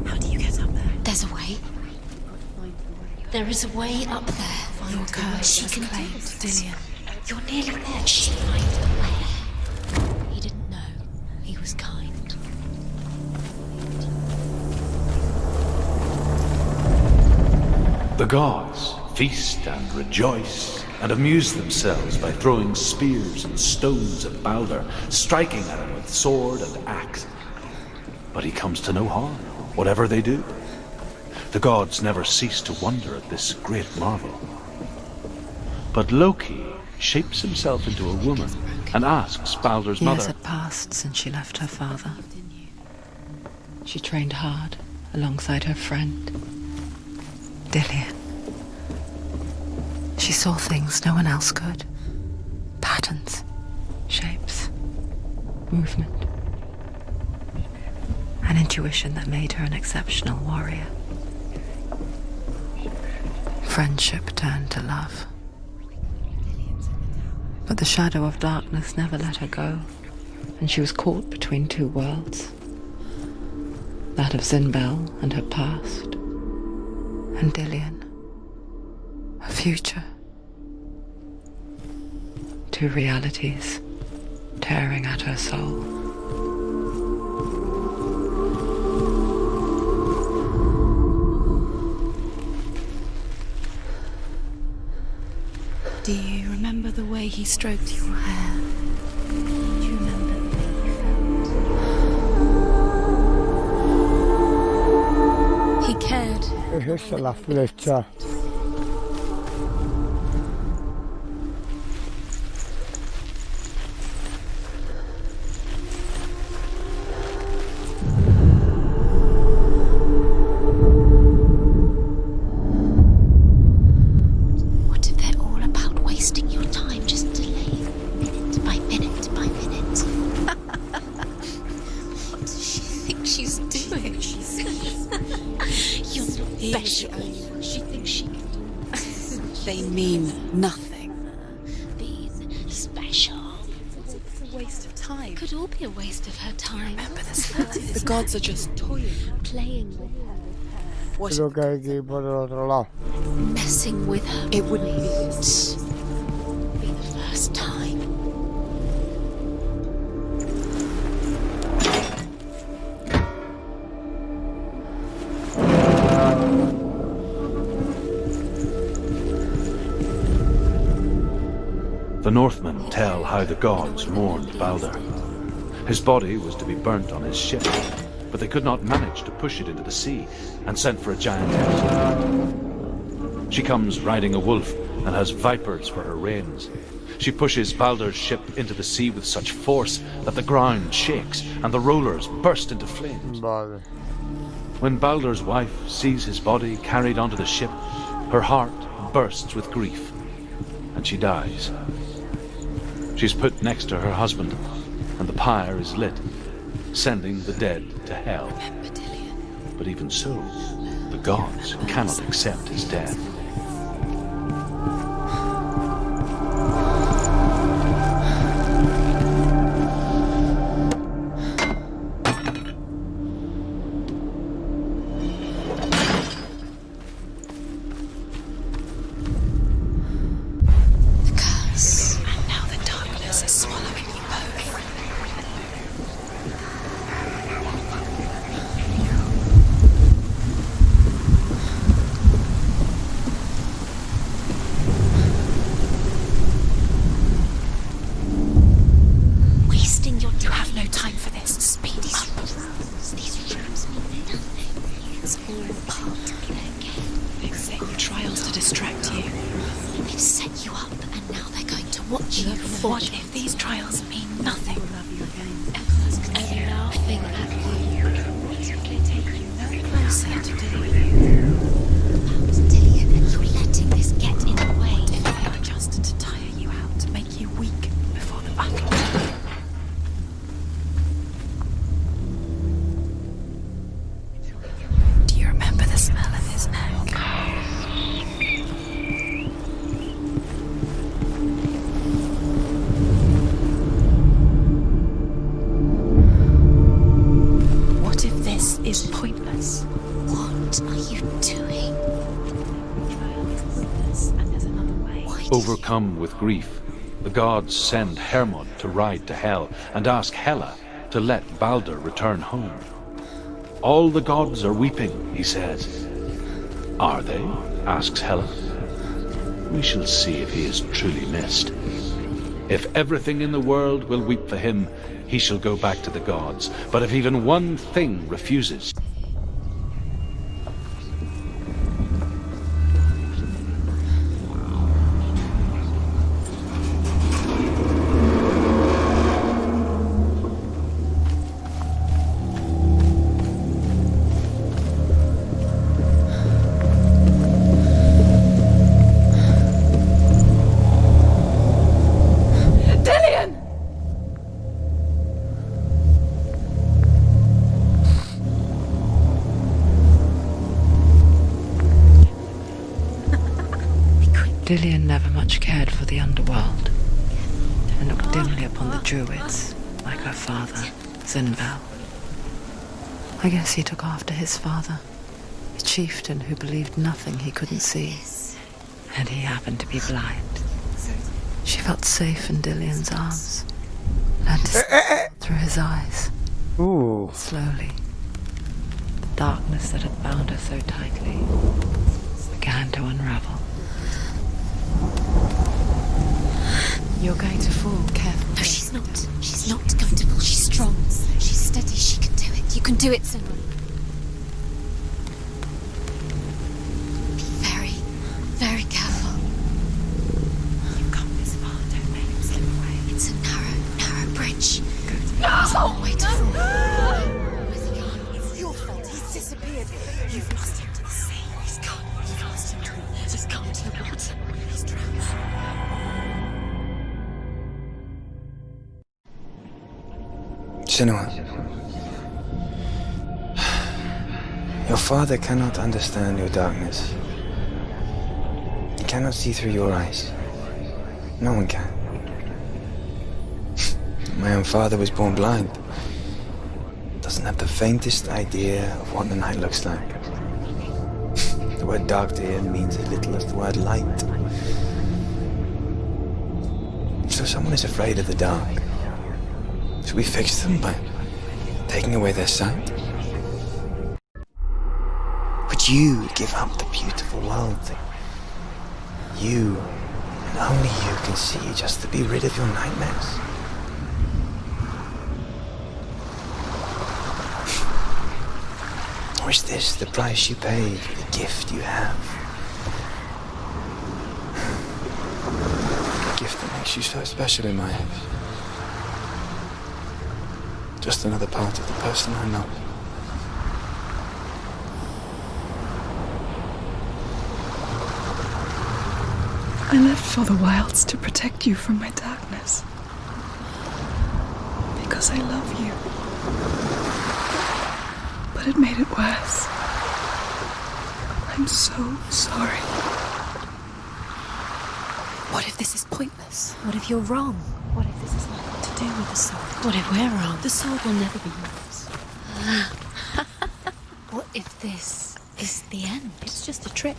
How do you get up there? There's a way. There is a way up there. Your curse She has can claimed do this. Dillian. You're nearly there. She'll find a way. He didn't know. He was kind. The gods feast and rejoice and amuse themselves by throwing spears and stones at Balder, striking at him with sword and axe. But he comes to no harm, whatever they do. The gods never cease to wonder at this great marvel. But Loki shapes himself into a woman and asks Balder's Years mother. had passed since she left her father. She trained hard alongside her friend, Dillian. She saw things no one else could. Patterns, shapes, movement. An intuition that made her an exceptional warrior. Friendship turned to love. But the shadow of darkness never let her go, and she was caught between two worlds. That of Zinbel and her past, and Dillian, her future. Two realities tearing at her soul. Do you remember the way he stroked your hair? Do you remember the way you felt? He cared. Es esa la flecha. What if they're all about wasting your time just delaying minute by minute by minute? What does she think she's doing? You're special. She thinks she can do They mean nothing. being special. It's a waste of time. It could all be a waste of her time. Remember this. The gods are just toying. Playing with her. What? Creo que hay que ir por el otro lado. Messing with her. It wouldn't be this. Be the first time. The Northmen tell how the gods mourned Balder. His body was to be burnt on his ship, but they could not manage to push it into the sea and sent for a giantess. She comes riding a wolf and has vipers for her reins. She pushes Balder's ship into the sea with such force that the ground shakes and the rollers burst into flames. Vale. When Balder's wife sees his body carried onto the ship, her heart bursts with grief, and she dies. She's put next to her husband, and the pyre is lit, sending the dead to hell. Remember Dillian. But even so, the gods cannot accept his death. The curse. And now the darkness is swallowing you both. Wasting your You time. have no time for this. Speed up. These rooms mean nothing. It's all part of their game. They've set you trials to distract you. They've set you up, and now they're going to watch you What fall. if these trials mean nothing? And laughing at you. They take you no closer to Dillian. Dillian, you're letting this get in the way. If they are just to tire you out, to make you weak before the battle. Do you remember the smell of his neck? is pointless. What are you doing? And there's another way. Overcome with grief, the gods send Hermod to ride to Hell and ask Hela to let Balder return home. All the gods are weeping, he says. Are they? Asks Hela. We shall see if he is truly missed. If everything in the world will weep for him, he shall go back to the gods. But if even one thing refuses... Dillion never much cared for the underworld, and looked dimly upon the druids, like her father, Zinval. I guess he took after his father, a chieftain who believed nothing he couldn't see, and he happened to be blind. She felt safe in Dillion's arms, and had to see through his eyes. Ooh. Slowly, the darkness that had bound her so tightly began to unravel. You're going to fall, careful. No, she's not. She's not going to fall. She's strong. She's steady. She can do it. You can do it, Senua. Be very, very careful. You've come this far, don't make him slip away. It's a narrow bridge. Good. There's no way to fall. It's your fault. He's disappeared. You've lost him to the sea. He's gone. You've lost him to the... He's gone to the water. He's drowned. Senua, your father cannot understand your darkness. He cannot see through your eyes. No one can. My own father was born blind. Doesn't have the faintest idea of what the night looks like. The word dark to him means as little as the word light. So someone is afraid of the dark. Should we fix them by taking away their sight? Would you give up the beautiful world that you and only you can see just to be rid of your nightmares? Or is this the price you pay for the gift you have? A gift that makes you so special in my eyes. Just another part of the person I know. I left for the wilds to protect you from my darkness. Because I love you. But it made it worse. I'm so sorry. What if this is pointless? What if you're wrong? What if this is nothing to do with the sword? What if we're wrong? The sword will never be yours. What if this is the end? It's just a trick.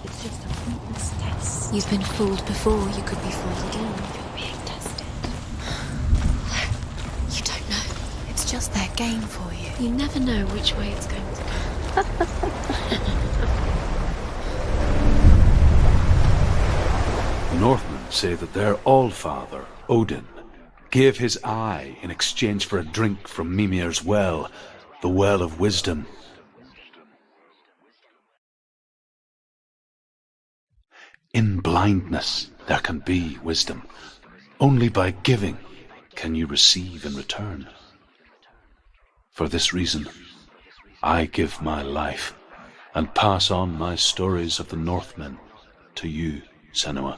It's just a pointless test. You've been fooled before. You could be fooled again. You're being tested. You don't know. It's just their game for you. You never know which way it's going to go. The Northmen say that their Allfather, Odin, gave his eye in exchange for a drink from Mimir's well, the well of wisdom. In blindness there can be wisdom. Only by giving can you receive in return. For this reason, I give my life and pass on my stories of the Northmen to you, Senua.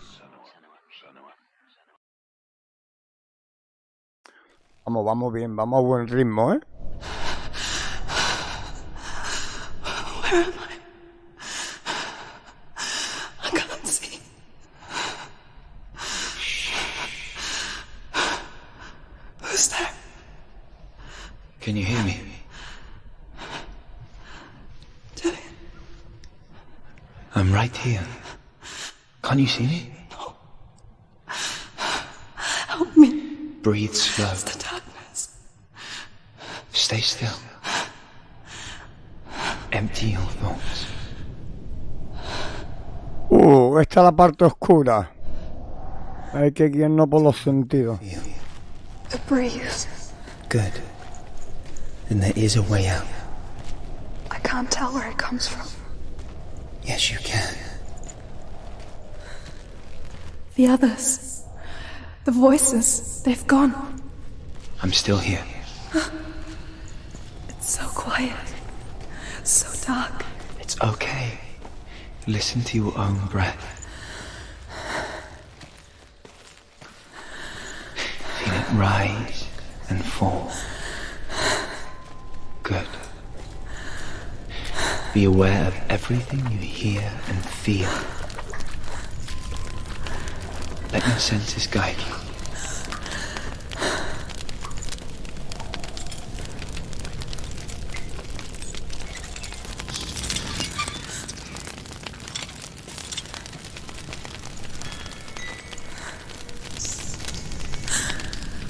Vamos bien, vamos a buen ritmo, ¿eh? Where am I? I can't see. Who's there? Can you hear me? I'm right here. Can't you see me? No. Help me. Breathe slow. It's the darkness. Stay still. Empty your thoughts. Esta es la parte oscura. Hay que guiarnos por los sentidos. It breathes. Good. And there is a way out. I can't tell where it comes from. Yes, you can. The others. The voices. They've gone. I'm still here. It's so quiet. So dark. It's okay. Listen to your own breath. Feel it rise and fall. Good. Be aware of everything you hear and feel. Let your senses guide you.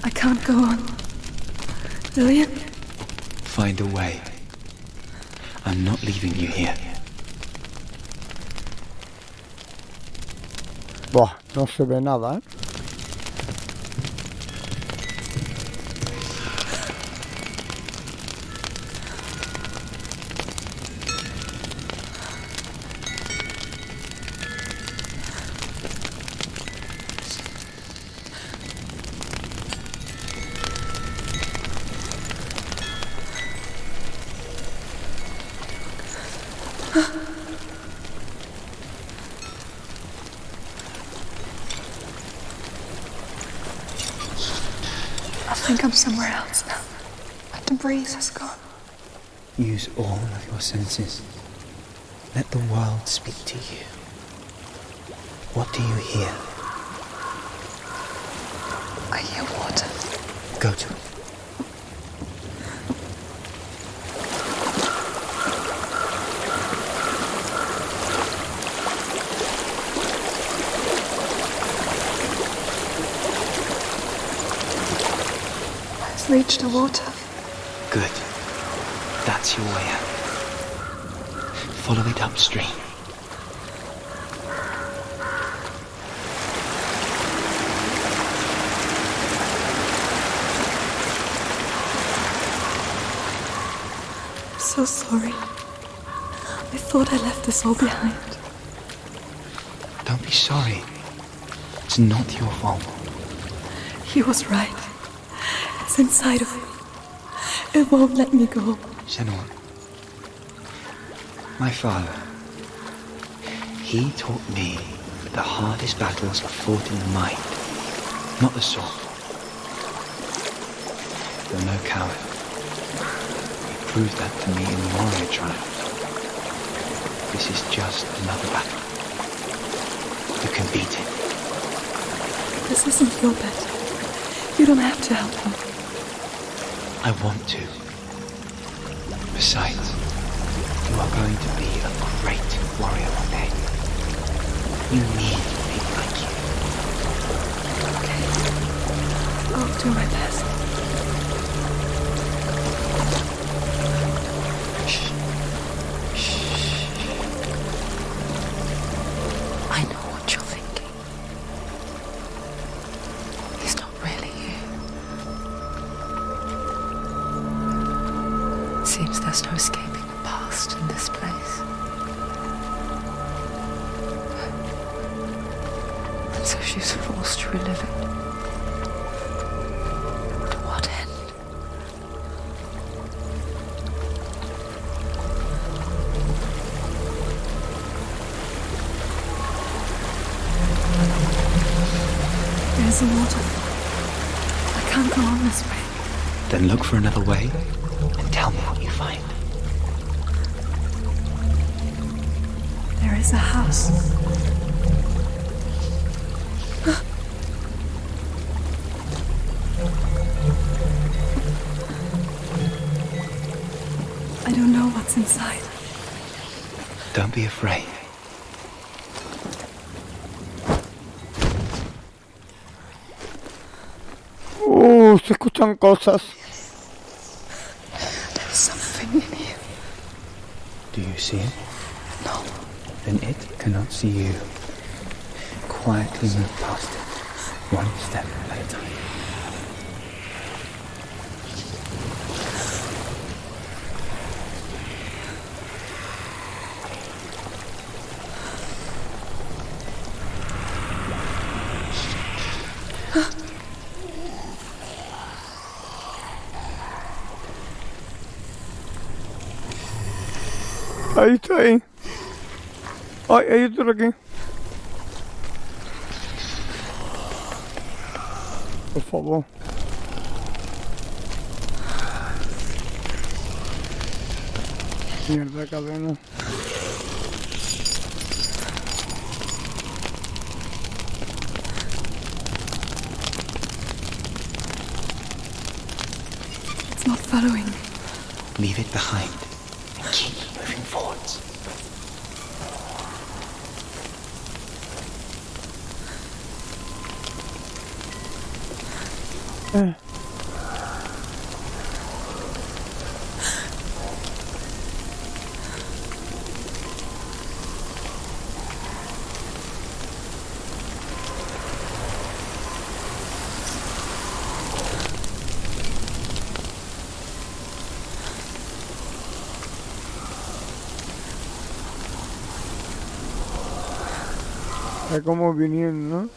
I can't go on. Lillian? Find a way. I'm not leaving you here. Buah, no se ve nada, ¿eh? I think I'm somewhere else now. The breeze has gone. Use all of your senses. Let the world speak to you. What do you hear? I hear water. Go to it. I've reached the water. Good. That's your way out. Follow it upstream. I'm so sorry. I thought I left this all behind. Don't be sorry. It's not your fault. He was right. It's inside of me. It won't let me go. Senua. My father. He taught me that the hardest battles are fought in the mind, not the sword. You're no coward. He proved that to me in the warrior trials. This is just another battle. You can beat it. This isn't your battle. You don't have to help me. I want to. Besides, you are going to be a great warrior one day. You need people like you. Okay. I'll do my best. Shh. Shh. I know what you're thinking. He's not really here. Seems there's no escaping the past in this place. And so she's forced to relive it. To what end? There's a waterfall. I can't go on this way. Then look for another way and tell me what you find. There is a house. I don't know what's inside. Don't be afraid. Se escuchan cosas. There's something in here. Do you see it? No. Then it cannot see you. Quietly move past it, one step at a time. Ahí está ahí. Ay, hay otro aquí. Por favor. Mierda, cadena. It's not following. Leave it behind and keep moving forwards. Es como viniendo, ¿no?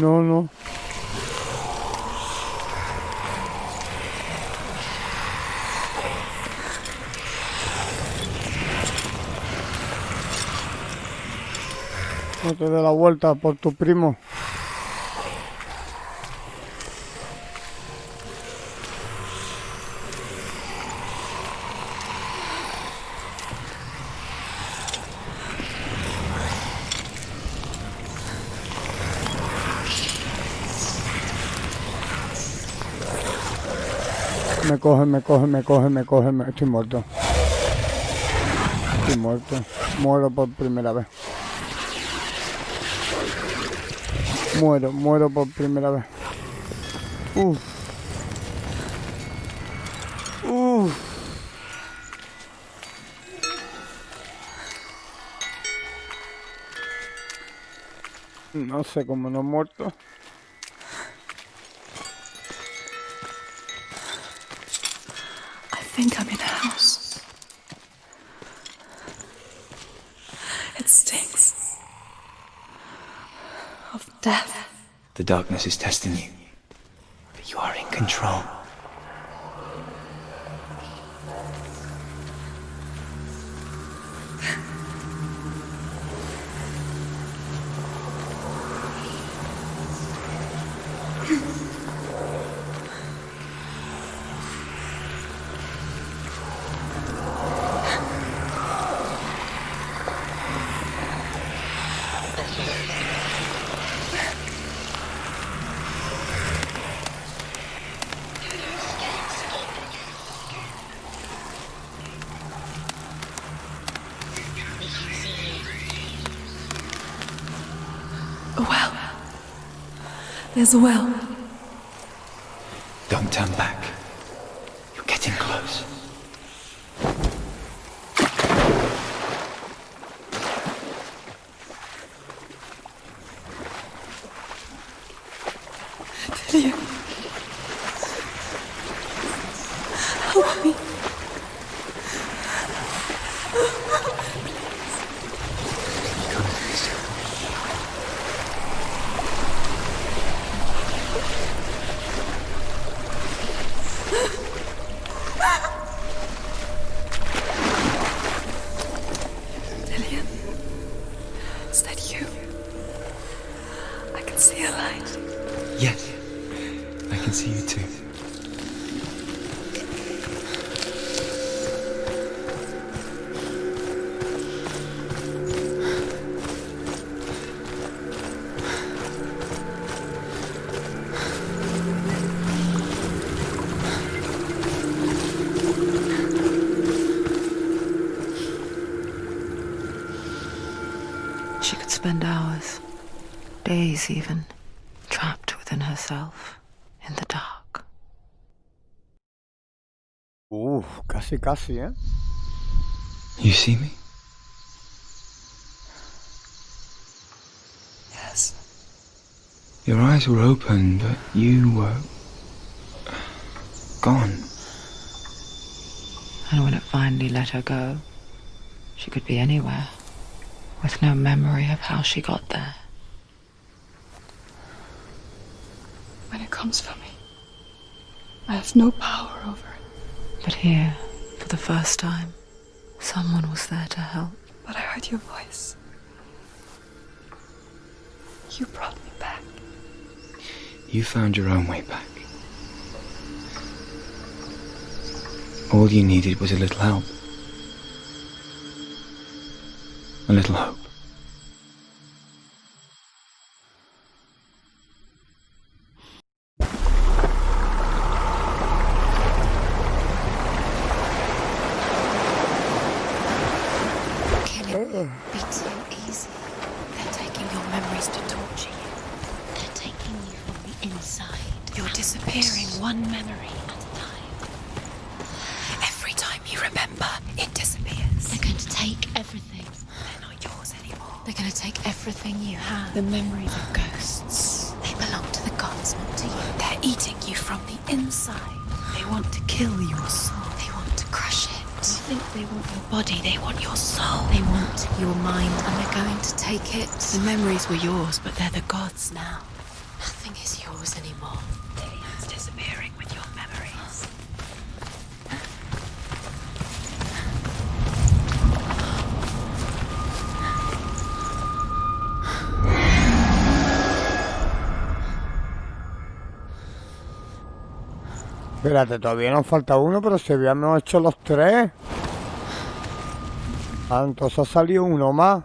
No, no. No te dé la vuelta por tu primo. Me coge, estoy muerto. Estoy muerto. Muero por primera vez. Muero por primera vez. Uf. No sé cómo no he muerto. I think I'm in a house. It stinks of death. The darkness is testing you, but you are in control. A well. There's a well. Don't turn back. You're getting close. Dillian. Help me. Dillian, is that you? I can see a light. Yes, I can see you too. She could spend hours, days even, trapped within herself, in the dark. Casi, ¿eh? You see me? Yes. Your eyes were open, but you were gone. And when it finally let her go, she could be anywhere, with no memory of how she got there. When it comes for me, I have no power over it. But here, for the first time, someone was there to help. But I heard your voice. You brought me back. You found your own way back. All you needed was a little help. A little hope. Be too easy. They're taking your memories to torture you. They're taking you from the inside. You're disappearing one memory at a time. Every time you remember, it disappears. They're going to take everything. They're not yours anymore. They're going to take everything you have. The memories of ghosts. They belong to the gods, not to you. They're eating you from the inside. They want to kill your soul. They want to crush it. They think they want your body, they want your soul. They want your mind, and they're going to take it. The memories were yours, but they're the gods now. Nothing is yours anymore. Dillian's disappearing with your memories. Espérate, todavía nos falta uno, pero si habíamos hecho los tres. Ah, entonces ha salido uno más.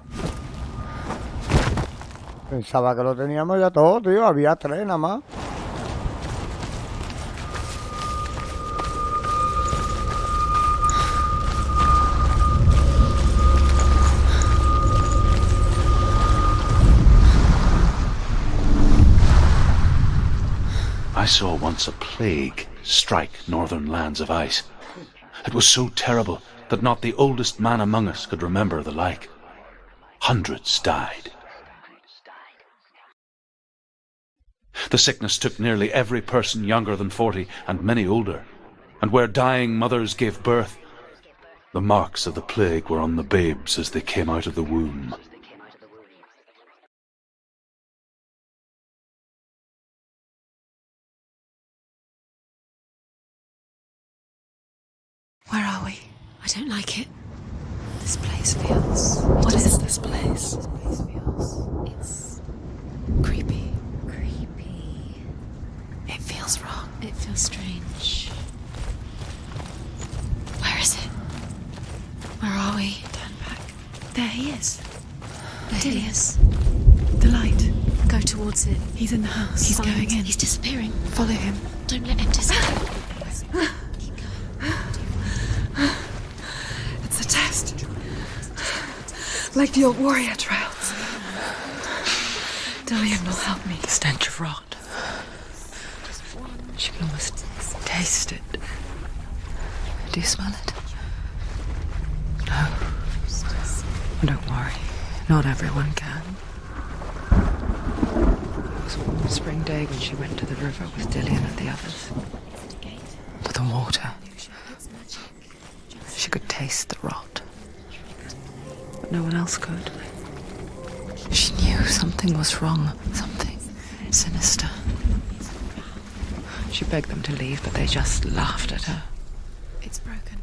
Pensaba que lo teníamos ya todo, tío. Había tres nada más. I saw once a plague strike northern lands of ice. It was so terrible that not the oldest man among us could remember the like. Hundreds died. The sickness took nearly every person younger than 40 and many older, and where dying mothers gave birth, the marks of the plague were on the babes as they came out of the womb. Where are we? I don't like it. This place feels... What is this place? This place feels... It's Creepy. creepy. It feels wrong. It feels strange. Where is it? Where are we? Turn back. There he is. There he Dillian. is. The light. Go towards it. He's in the house. He's Find- going in. He's disappearing. Follow him. Don't let him disappear. Keep going. It's a test. Like the old warrior trials. Dillian will help me. The stench of rot. She can almost taste it. Do you smell it? No. Don't worry. Not everyone can. It was Spring day when she went to the river with Dillian and the others. But the water. She could taste the rot. But no one else could. She knew something was wrong. Something sinister. She begged them to leave, but they just laughed at her. It's broken.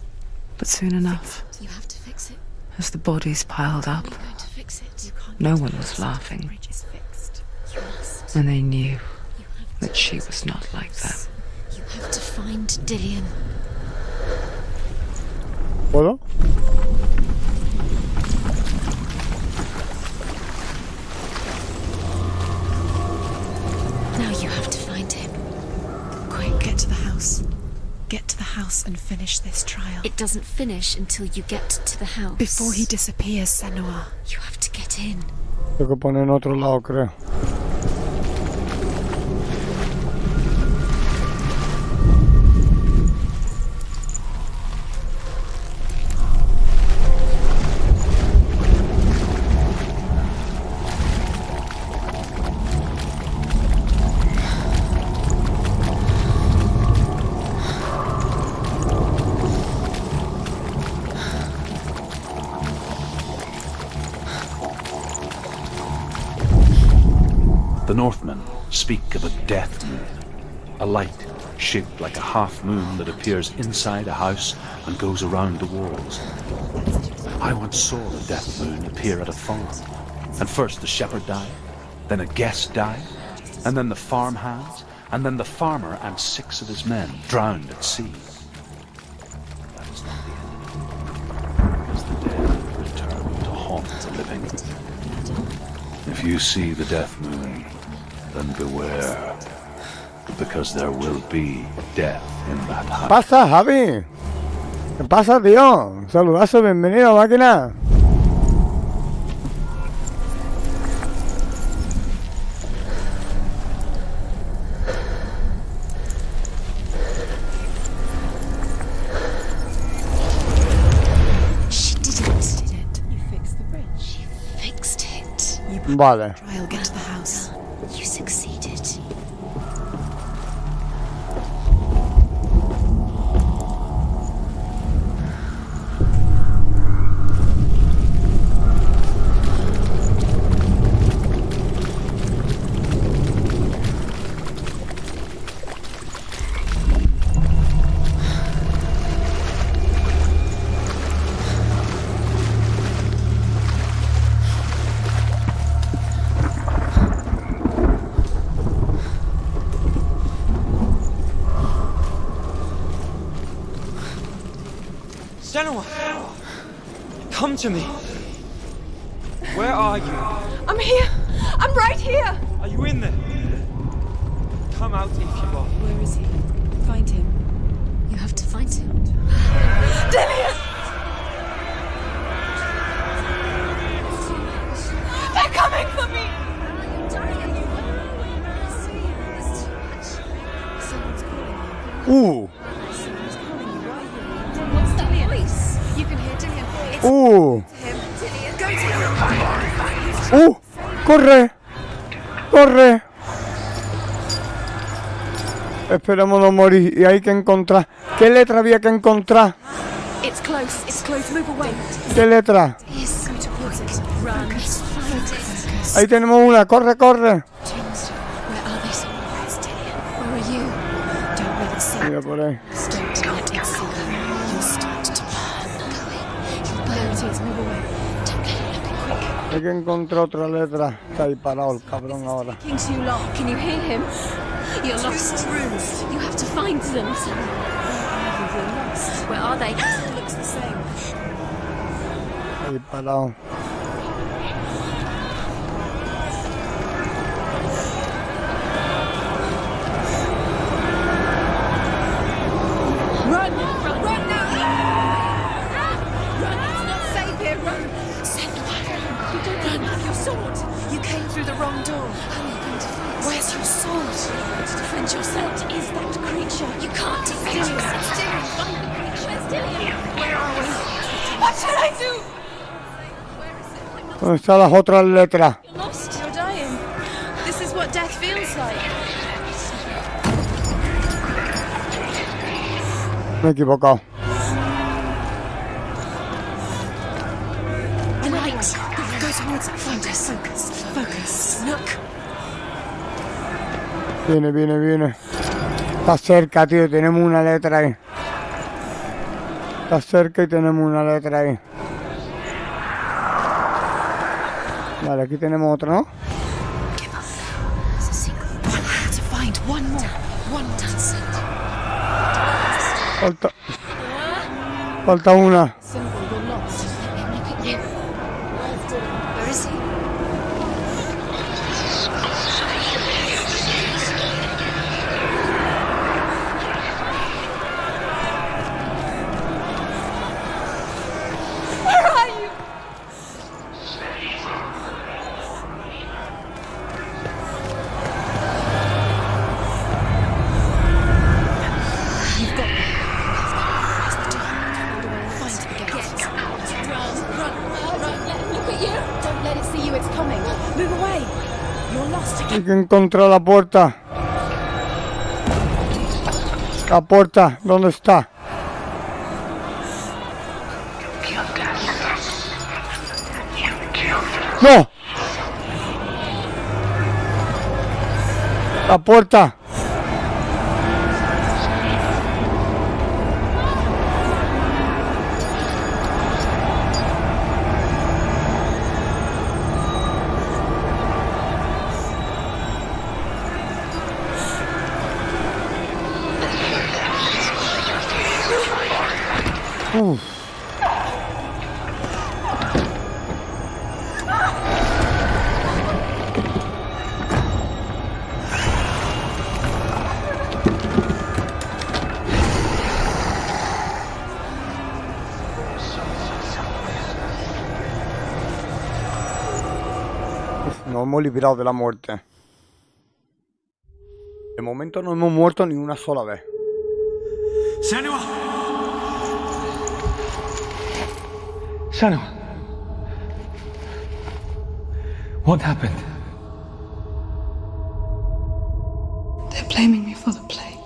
But soon enough, You have to fix it. as the bodies piled up, You're going to fix it. You can't no one was laughing. bridge is fixed. You must. And they knew that she was not like them. You have to find Dillian. ¿Puedo? Now you have to find him. Quick, get to the house. Get to the house and finish this trial. It doesn't finish until you get to the house. Before he disappears, Senua. You have to get in. Tengo que poner en otro lado, creo. The Northmen speak of a death moon, a light shaped like a half moon that appears inside a house and goes around the walls. I once saw the death moon appear at a farm, and first the shepherd died, then a guest died, and then the farmhands, and then the farmer and 6 of his men drowned at sea. That is not the end, as the dead return to haunt the living. If you see the death moon, then beware, because there will be death in that house. ¿Qué pasa, Javi? ¿Qué pasa, tío? Saludazo, bienvenido, máquina. She didn't. You fixed the bridge. She fixed it. Vale. Trial, get to the house. You succeeded. Senua! Come to me! Where are you? I'm here! I'm right here! Are you in there? Come out if you are. Where is he? Find him. You have to find him. Dillian! They're coming for me! What's that voice? You can hear Dillian. It's him. Dillian, go to him. ¡Corre! ¡Corre! Esperemos no morir. Y hay que encontrar. ¿Qué letra había que encontrar? It's close, move away. ¿Qué letra? Yes, go towards it. Run. Find it. Ahí tenemos una. ¡Corre, corre! Where are they? Where's Dillian? Where are you? Don't let it see. Mira por ahí. Don't let it see. You'll start to burn. There it is, move away. Don't let it look quick. Hay que encontrar otra letra. Está ahí parado el cabrón ahora. Taking too long. Can you hear him? You're lost. You have to find them. You're lost. Where are they? It looks the same. Ahí parado. Run now! Run! It's not safe here, run! Senua, you don't even have your sword. You came through the wrong door. How are you going to fight? Where's your sword? To defend yourself. What is that creature? You can't defend yourself. Dillian, find the creature. Where's Dillian? Where are we? What should I do? ¿Dónde están las otras letras? You're lost. You're dying. This is what death feels Me he equivocado. The light. Go towards it. Focus. Focus. Look. Viene. Está cerca, tío. Tenemos una letra ahí. Está cerca y tenemos una letra ahí. Vale, aquí tenemos otra, ¿no? Falta una. Hay que encontrar la puerta. La puerta, ¿dónde está? ¡No! La puerta. Nos hemos librado de la muerte. De momento no hemos muerto ni una sola vez. Senua! Senua! What happened? They're blaming me for the plague.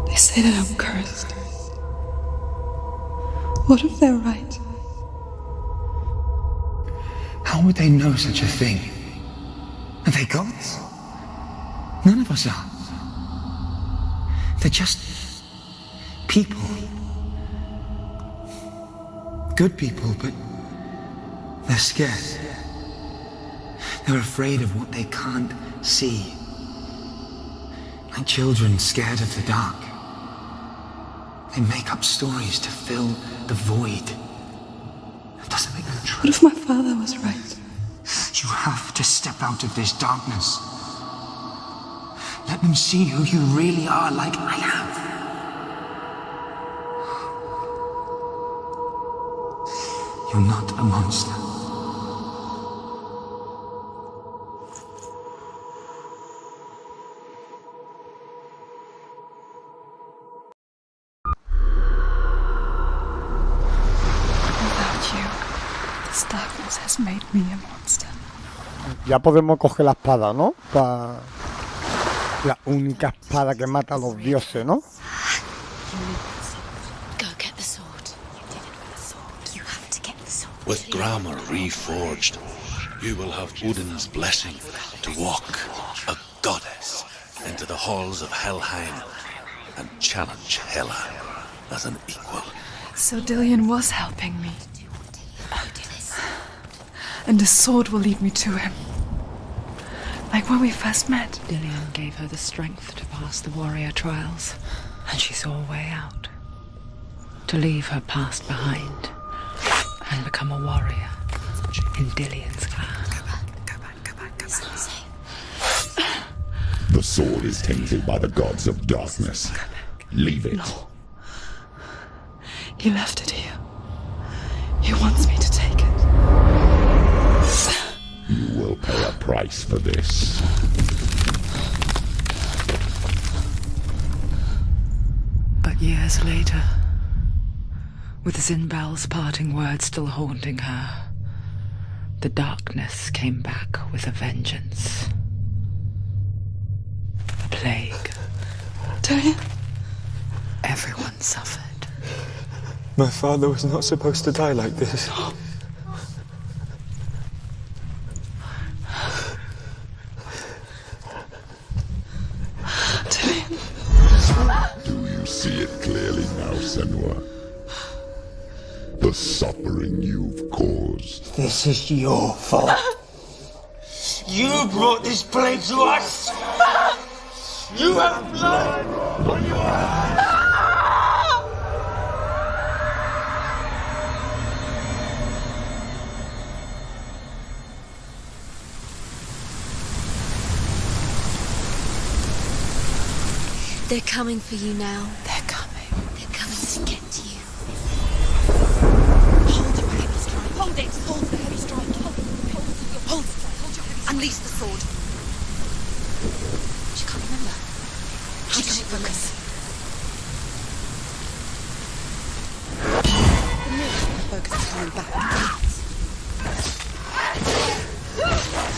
They say that I'm cursed. What if they're right? How would they know such a thing? Are they gods? None of us are. They're just people. Good people, but they're scared. They're afraid of what they can't see. Like children scared of the dark. They make up stories to fill the void. That doesn't make them true. What if my father was right? You have to step out of this darkness. Let them see who you really are, like I have. You're not a monster. Without you, this darkness has made me a monster. Ya podemos coger la espada, ¿no? La única espada que mata a los dioses, ¿no? With grammar reforged, you will have Odin's blessing to walk, a goddess, into the halls of Helheim and challenge Hela as an equal. So Dillion was helping me. And the sword will lead me to him. Like when we first met. Dillion gave her the strength to pass the warrior trials, and she saw a way out. To leave her past behind and become a warrior in Dillion's clan. Go back. It's not safe. The sword is tainted by the gods of darkness. Leave it. No. He left it here. He wants me to take it. You will pay a price for this. But years later, with Zinbal's parting words still haunting her, the darkness came back with a vengeance. A plague. Dillion? Everyone suffered. My father was not supposed to die like this. Do you see it clearly now, Senua? The suffering you've caused. This is your fault. You brought this plague to us! You have blood on your hands! They're coming for you now. They're coming. They're coming to get to you. Hold your heavy strike. Hold it. Hold the heavy strike. Hold it. Unleash the sword. She can't remember. How does she focus? The focus is coming back.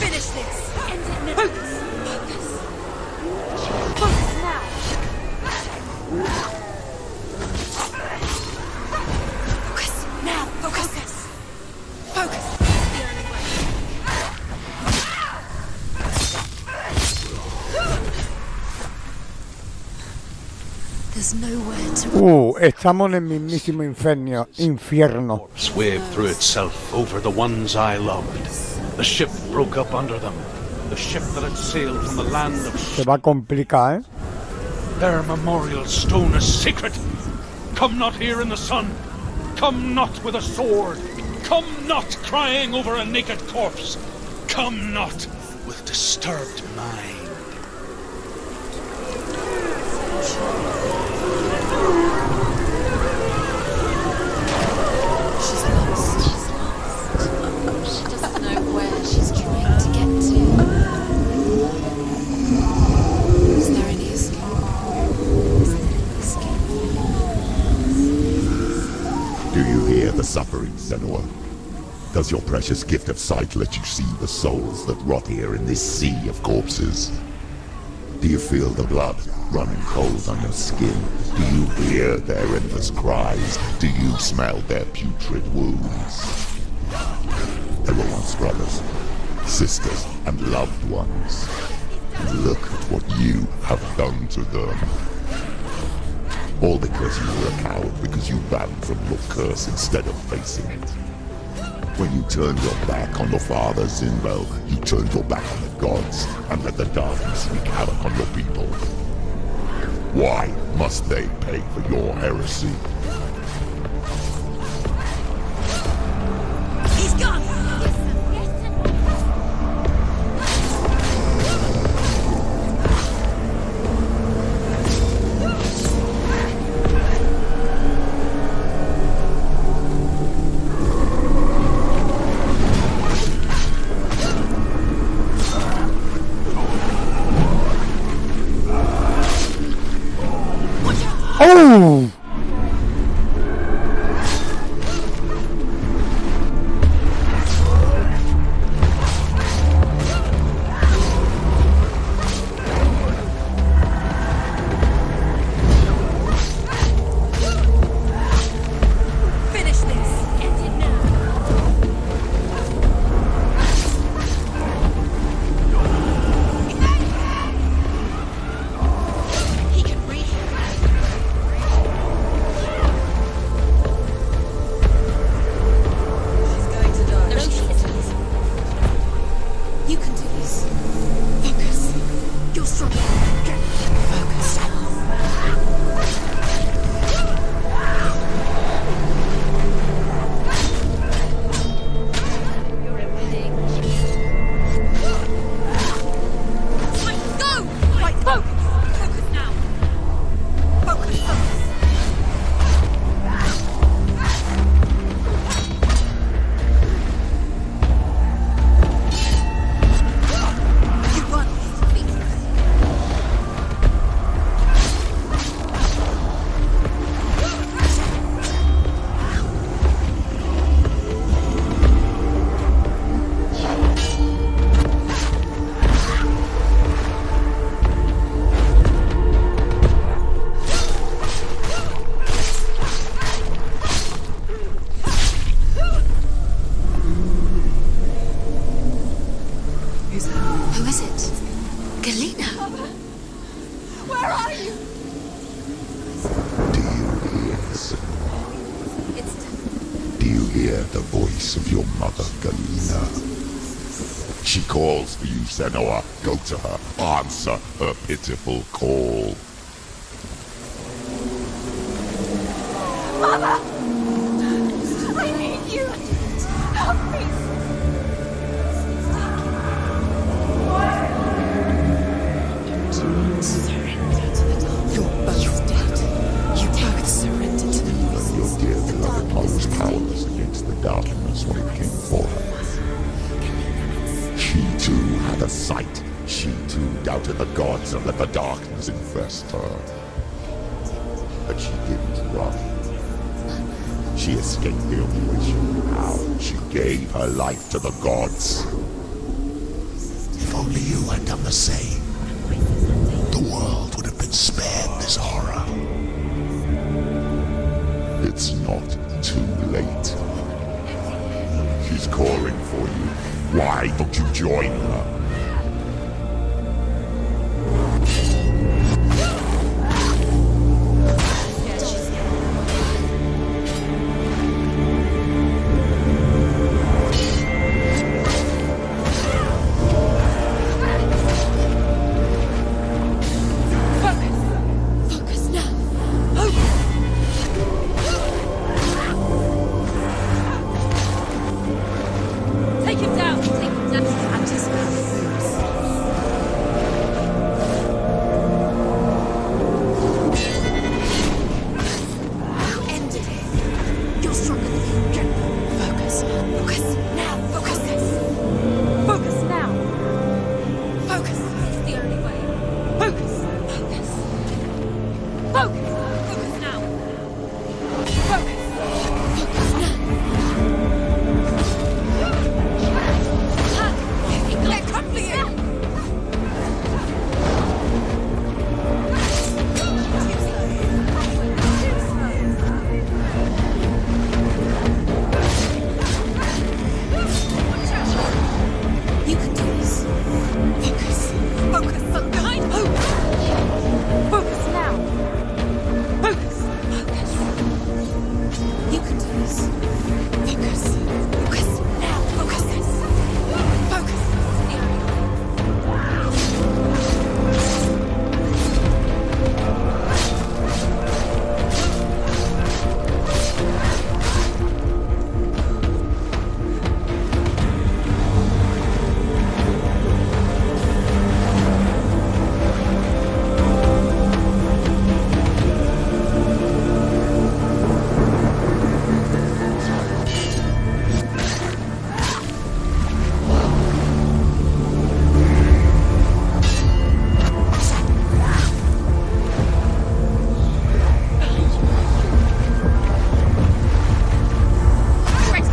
Finish this. End it now. Focus. Focus now. Focus now. Focus. Focus. There's nowhere to. Estamos en el mismísimo infierno. Waved through itself over the ones I loved. The ship broke up under them. The ship that had sailed from the land of. Se va a complicar, ¿eh? Their memorial stone is sacred. Come not here in the sun. Come not with a sword. Come not crying over a naked corpse. Come not with disturbed mind. She's lost. She's lost. She doesn't know where she's trying to get to. Is there any escape? Is there any escape? Do you hear the suffering, Senua? Does your precious gift of sight let you see the souls that rot here in this sea of corpses? Do you feel the blood running cold on your skin? Do you hear their endless cries? Do you smell their putrid wounds? They were once brothers, sisters, and loved ones. And look at what you have done to them. All because you were a coward, because you ran from your curse instead of facing it. When you turned your back on the Father Zinbel, you turned your back on the gods and let the darkness wreak havoc on your people. Why must they pay for your heresy? He's gone! ¡Oh! Finish this. End it now. He can breathe. She's going to die. No, she isn't. You can do this. Focus. You're strong. Focus. You're winning. Go! Right, focus! Focus now! Focus, focus! You won. Defeat. Where are you? Do you hear, Senua? Do you hear the voice of your mother, Galena? She calls for you, Senua. Go to her. Answer her pitiful call. Mother! I need you! Help me! You're both dead. You both surrendered to the voices. Your dear beloved mother was powerless against the darkness when it came for her. She too had a sight. She too doubted the gods and let the darkness infest her. But she didn't run. She escaped the only way she knew how. She gave her life to the gods. If only you had done the same, the world would have been spared this horror. It's not too late. She's calling for you. Why don't you join her?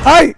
¡Ay!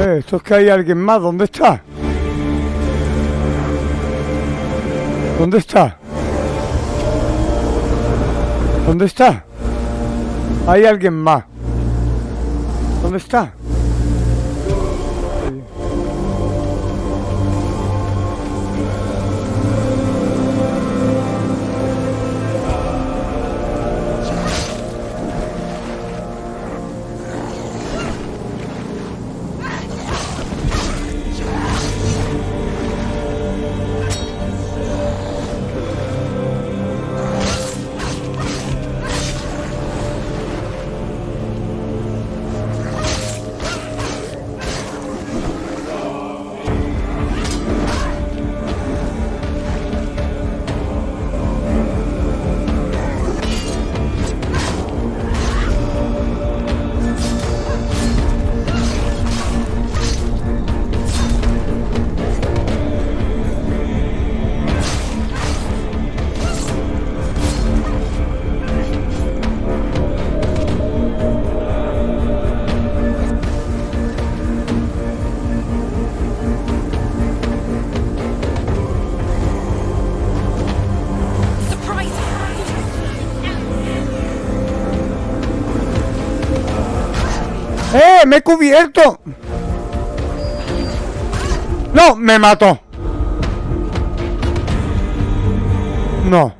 Esto es que hay alguien más. ¿Dónde está? ¿Dónde está? ¿Dónde está? Hay alguien más. ¿Dónde está? ¡Me he cubierto! ¡No! ¡Me mató! No.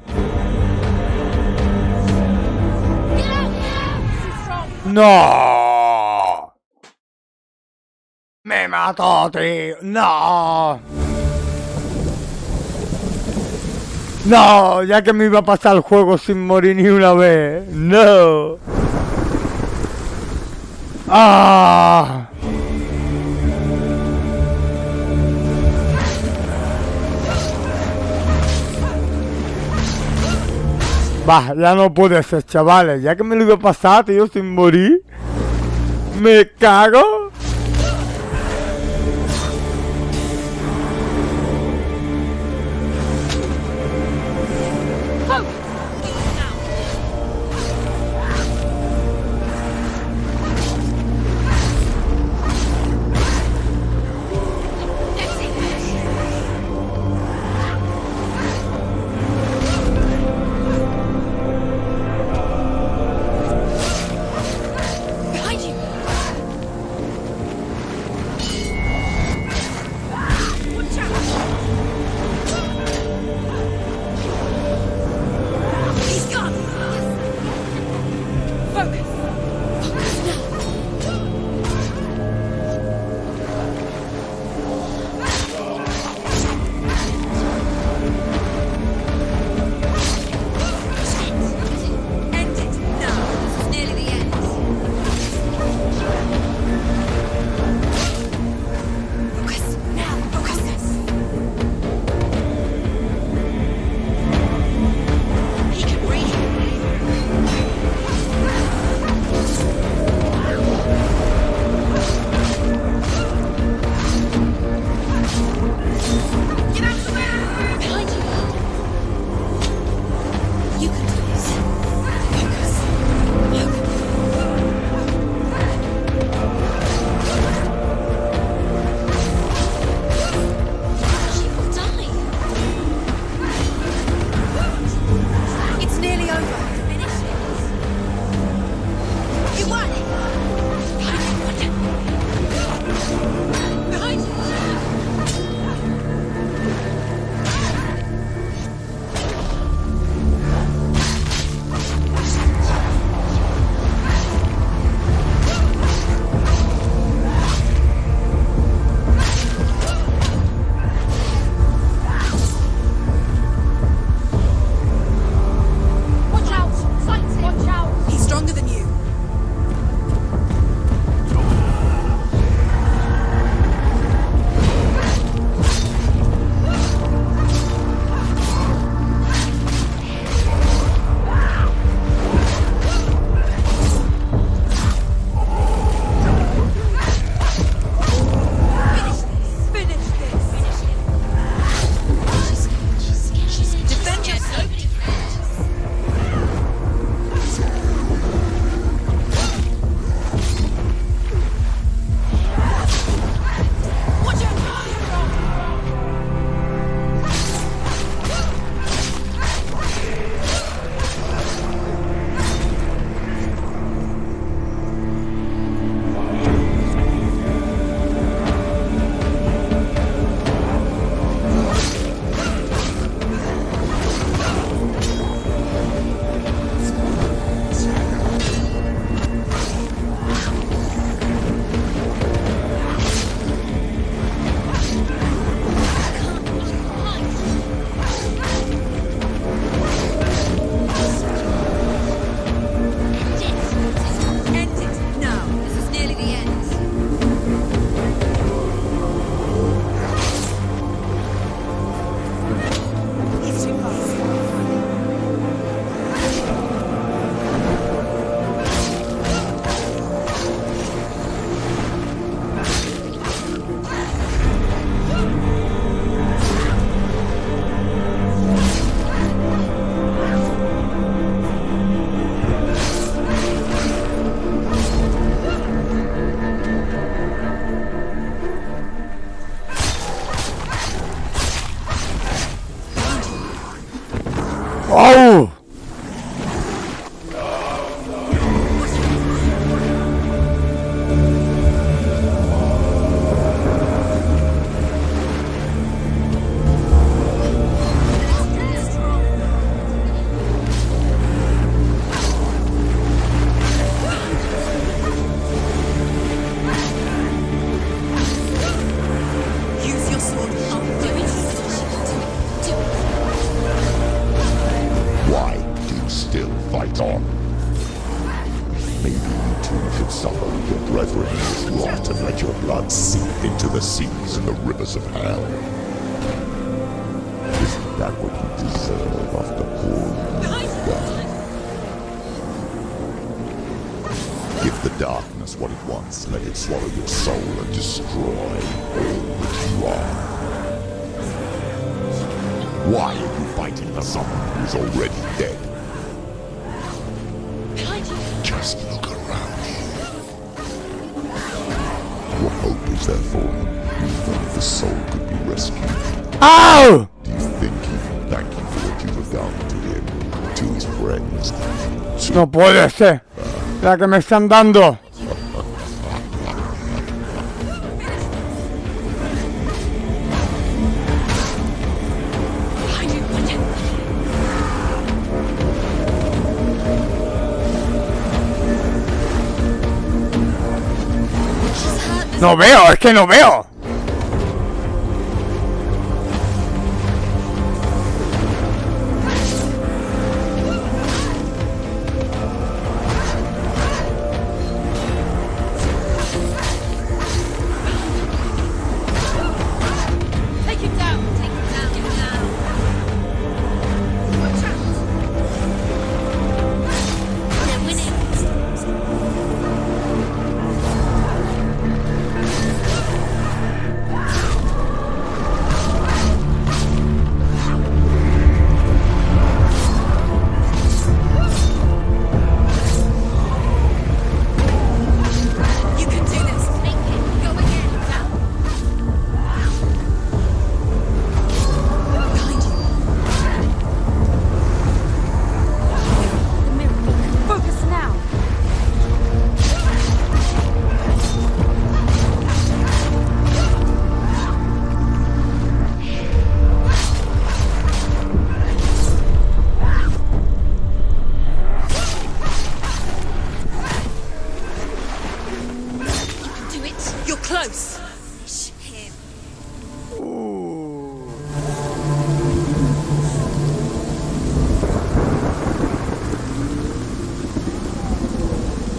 ¡No! ¡Me mató, tío! ¡No! ¡No! Ya que me iba a pasar el juego sin morir ni una vez. ¡No! ¡Ah! Va, ya no puede ser, chavales. Ya que me lo iba a pasar, tío, sin morir. Me cago. suffer with your brethren in this rot and let your blood seep into the seas and the rivers of hell. Isn't that what you deserve after pouring your blood? Give the darkness what it wants, let it swallow your soul and destroy all that you are. Why are you fighting for someone who is already dead? Just look around you. What hope is there for him, even if the soul could be rescued? ¡Au! Do you think he can thank you for what you have done to him, to his friends? No puede ser. La que me están dando. No veo, es que no veo.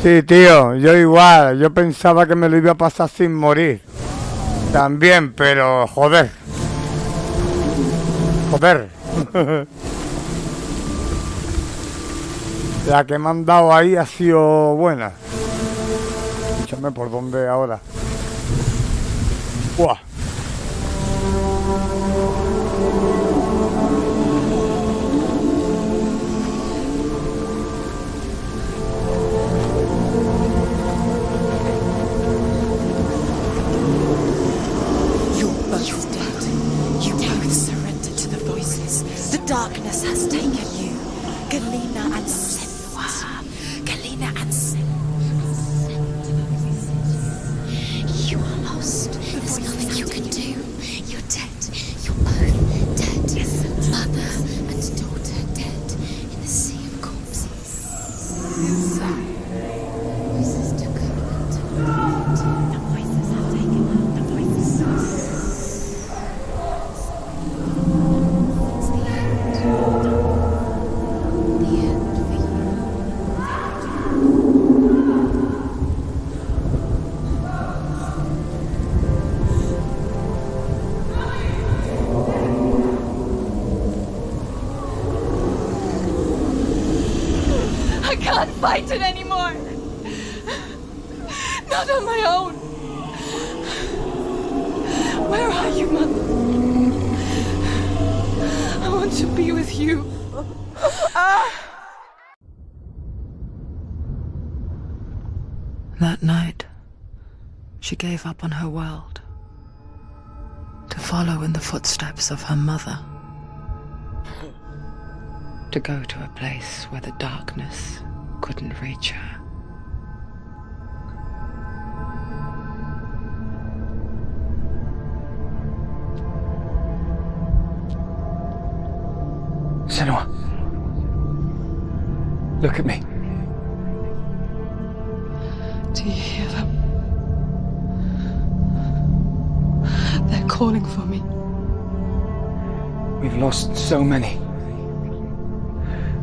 Sí, tío, yo igual, yo pensaba que me lo iba a pasar sin morir. También, pero joder. Joder. La que me han dado ahí ha sido buena. Escúchame, ¿por dónde ahora? ¡Buah! Darkness has taken you, Galena and Senua. Galena and Senua. You are lost. There's nothing you can do. You're dead. You're both dead. Mother and daughter dead in the sea of corpses. Voices took her and took her. The voices have taken her. The voices. I can't fight it anymore. Not on my own. Where are you, Mother? I want to be with you. That night, she gave up on her world to follow in the footsteps of her mother, to go to a place where the darkness couldn't reach her. Senua, look at me. Do you hear them? They're calling for me. We've lost so many.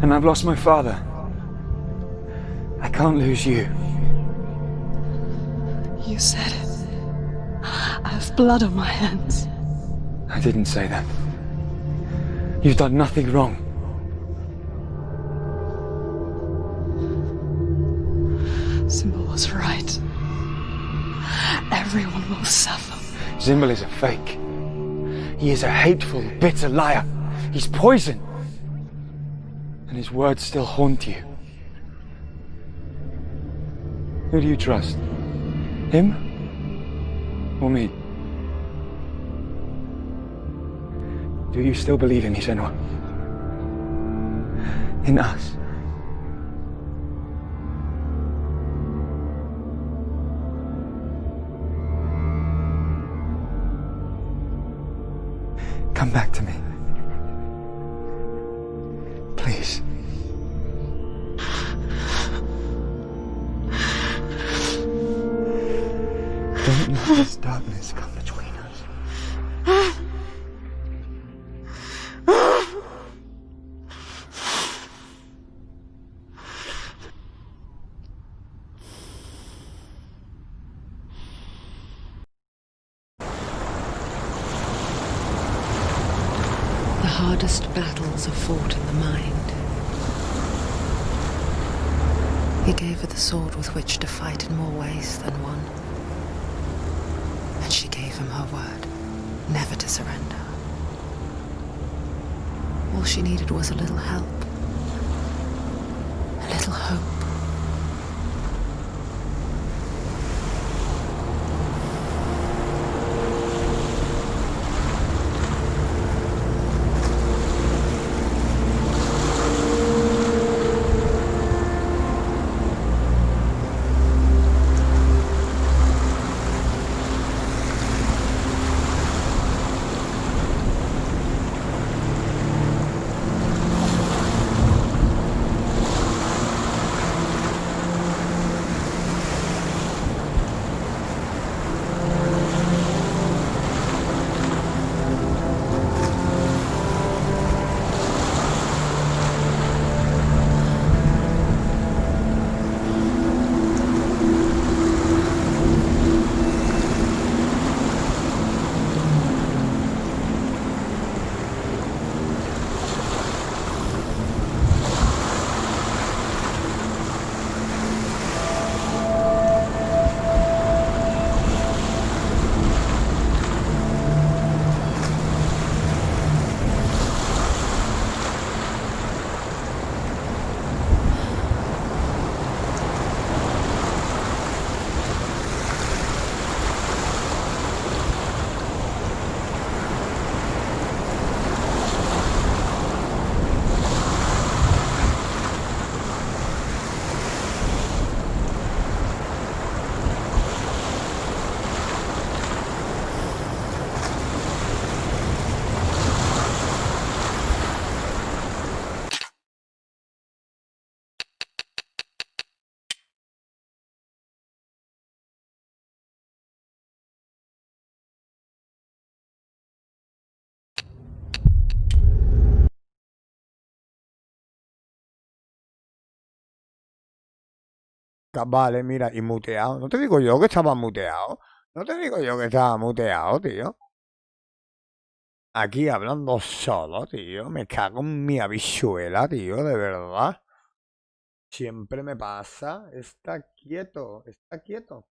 And I've lost my father. I can't lose you. You said it. I have blood on my hands. I didn't say that. You've done nothing wrong. Symbol was right. Everyone will suffer. Zimbel is a fake. He is a hateful, bitter liar. He's poison. And his words still haunt you. Who do you trust? Him? Or me? Do you still believe in me, Senua? In us? Come back to me. Please. Don't let this darkness come between us. The hardest battles are fought in the mind. He gave her the sword with which to fight in more ways than one. And she gave him her word, never to surrender. All she needed was a little help, a little hope. Vale, mira, y muteado. No te digo yo que estaba muteado. No te digo yo que estaba muteado, tío. Aquí hablando solo, tío. Me cago en mi habichuela, tío, de verdad. Siempre me pasa. Está quieto, está quieto.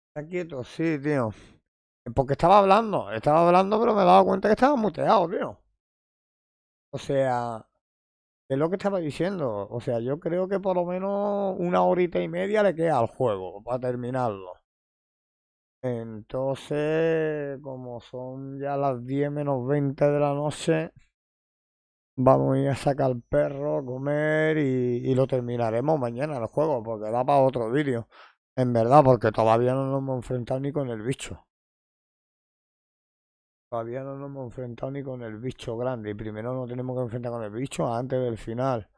Está quieto, sí, tío. Porque estaba hablando, pero me he dado cuenta que estaba muteado, tío. O sea, es lo que estaba diciendo. O sea, yo creo que por lo menos 1 horita y media le queda al juego para terminarlo. Entonces, como son ya las 10 menos 20 de la noche, vamos a ir a sacar al perro, comer y lo terminaremos mañana el juego, porque da para otro vídeo. En verdad, porque todavía no nos hemos enfrentado ni con el bicho. Todavía no nos hemos enfrentado ni con el bicho grande. Y primero nos tenemos que enfrentar con el bicho antes del final.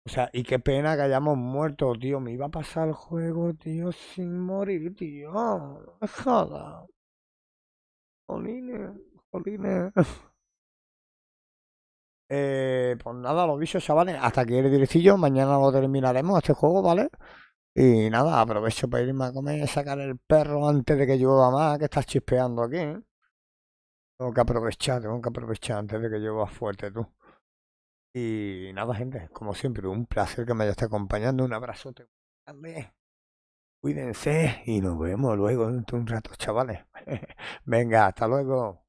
O sea, y qué pena que hayamos muerto, tío. Me iba a pasar el juego, tío, sin morir, tío. No me jodas. Jolines, jolines. Pues nada, lo dicho, chavales, hasta aquí el directillo. Mañana lo terminaremos este juego, ¿vale? Y nada, aprovecho para irme a comer y sacar el perro antes de que llueva más, que está chispeando aquí, ¿eh? Tengo que aprovechar antes de que llueva fuerte, tú. Y nada, gente, como siempre, un placer que me hayas acompañando. Un abrazote grande. Cuídense y nos vemos luego dentro de un rato, chavales. Venga, hasta luego.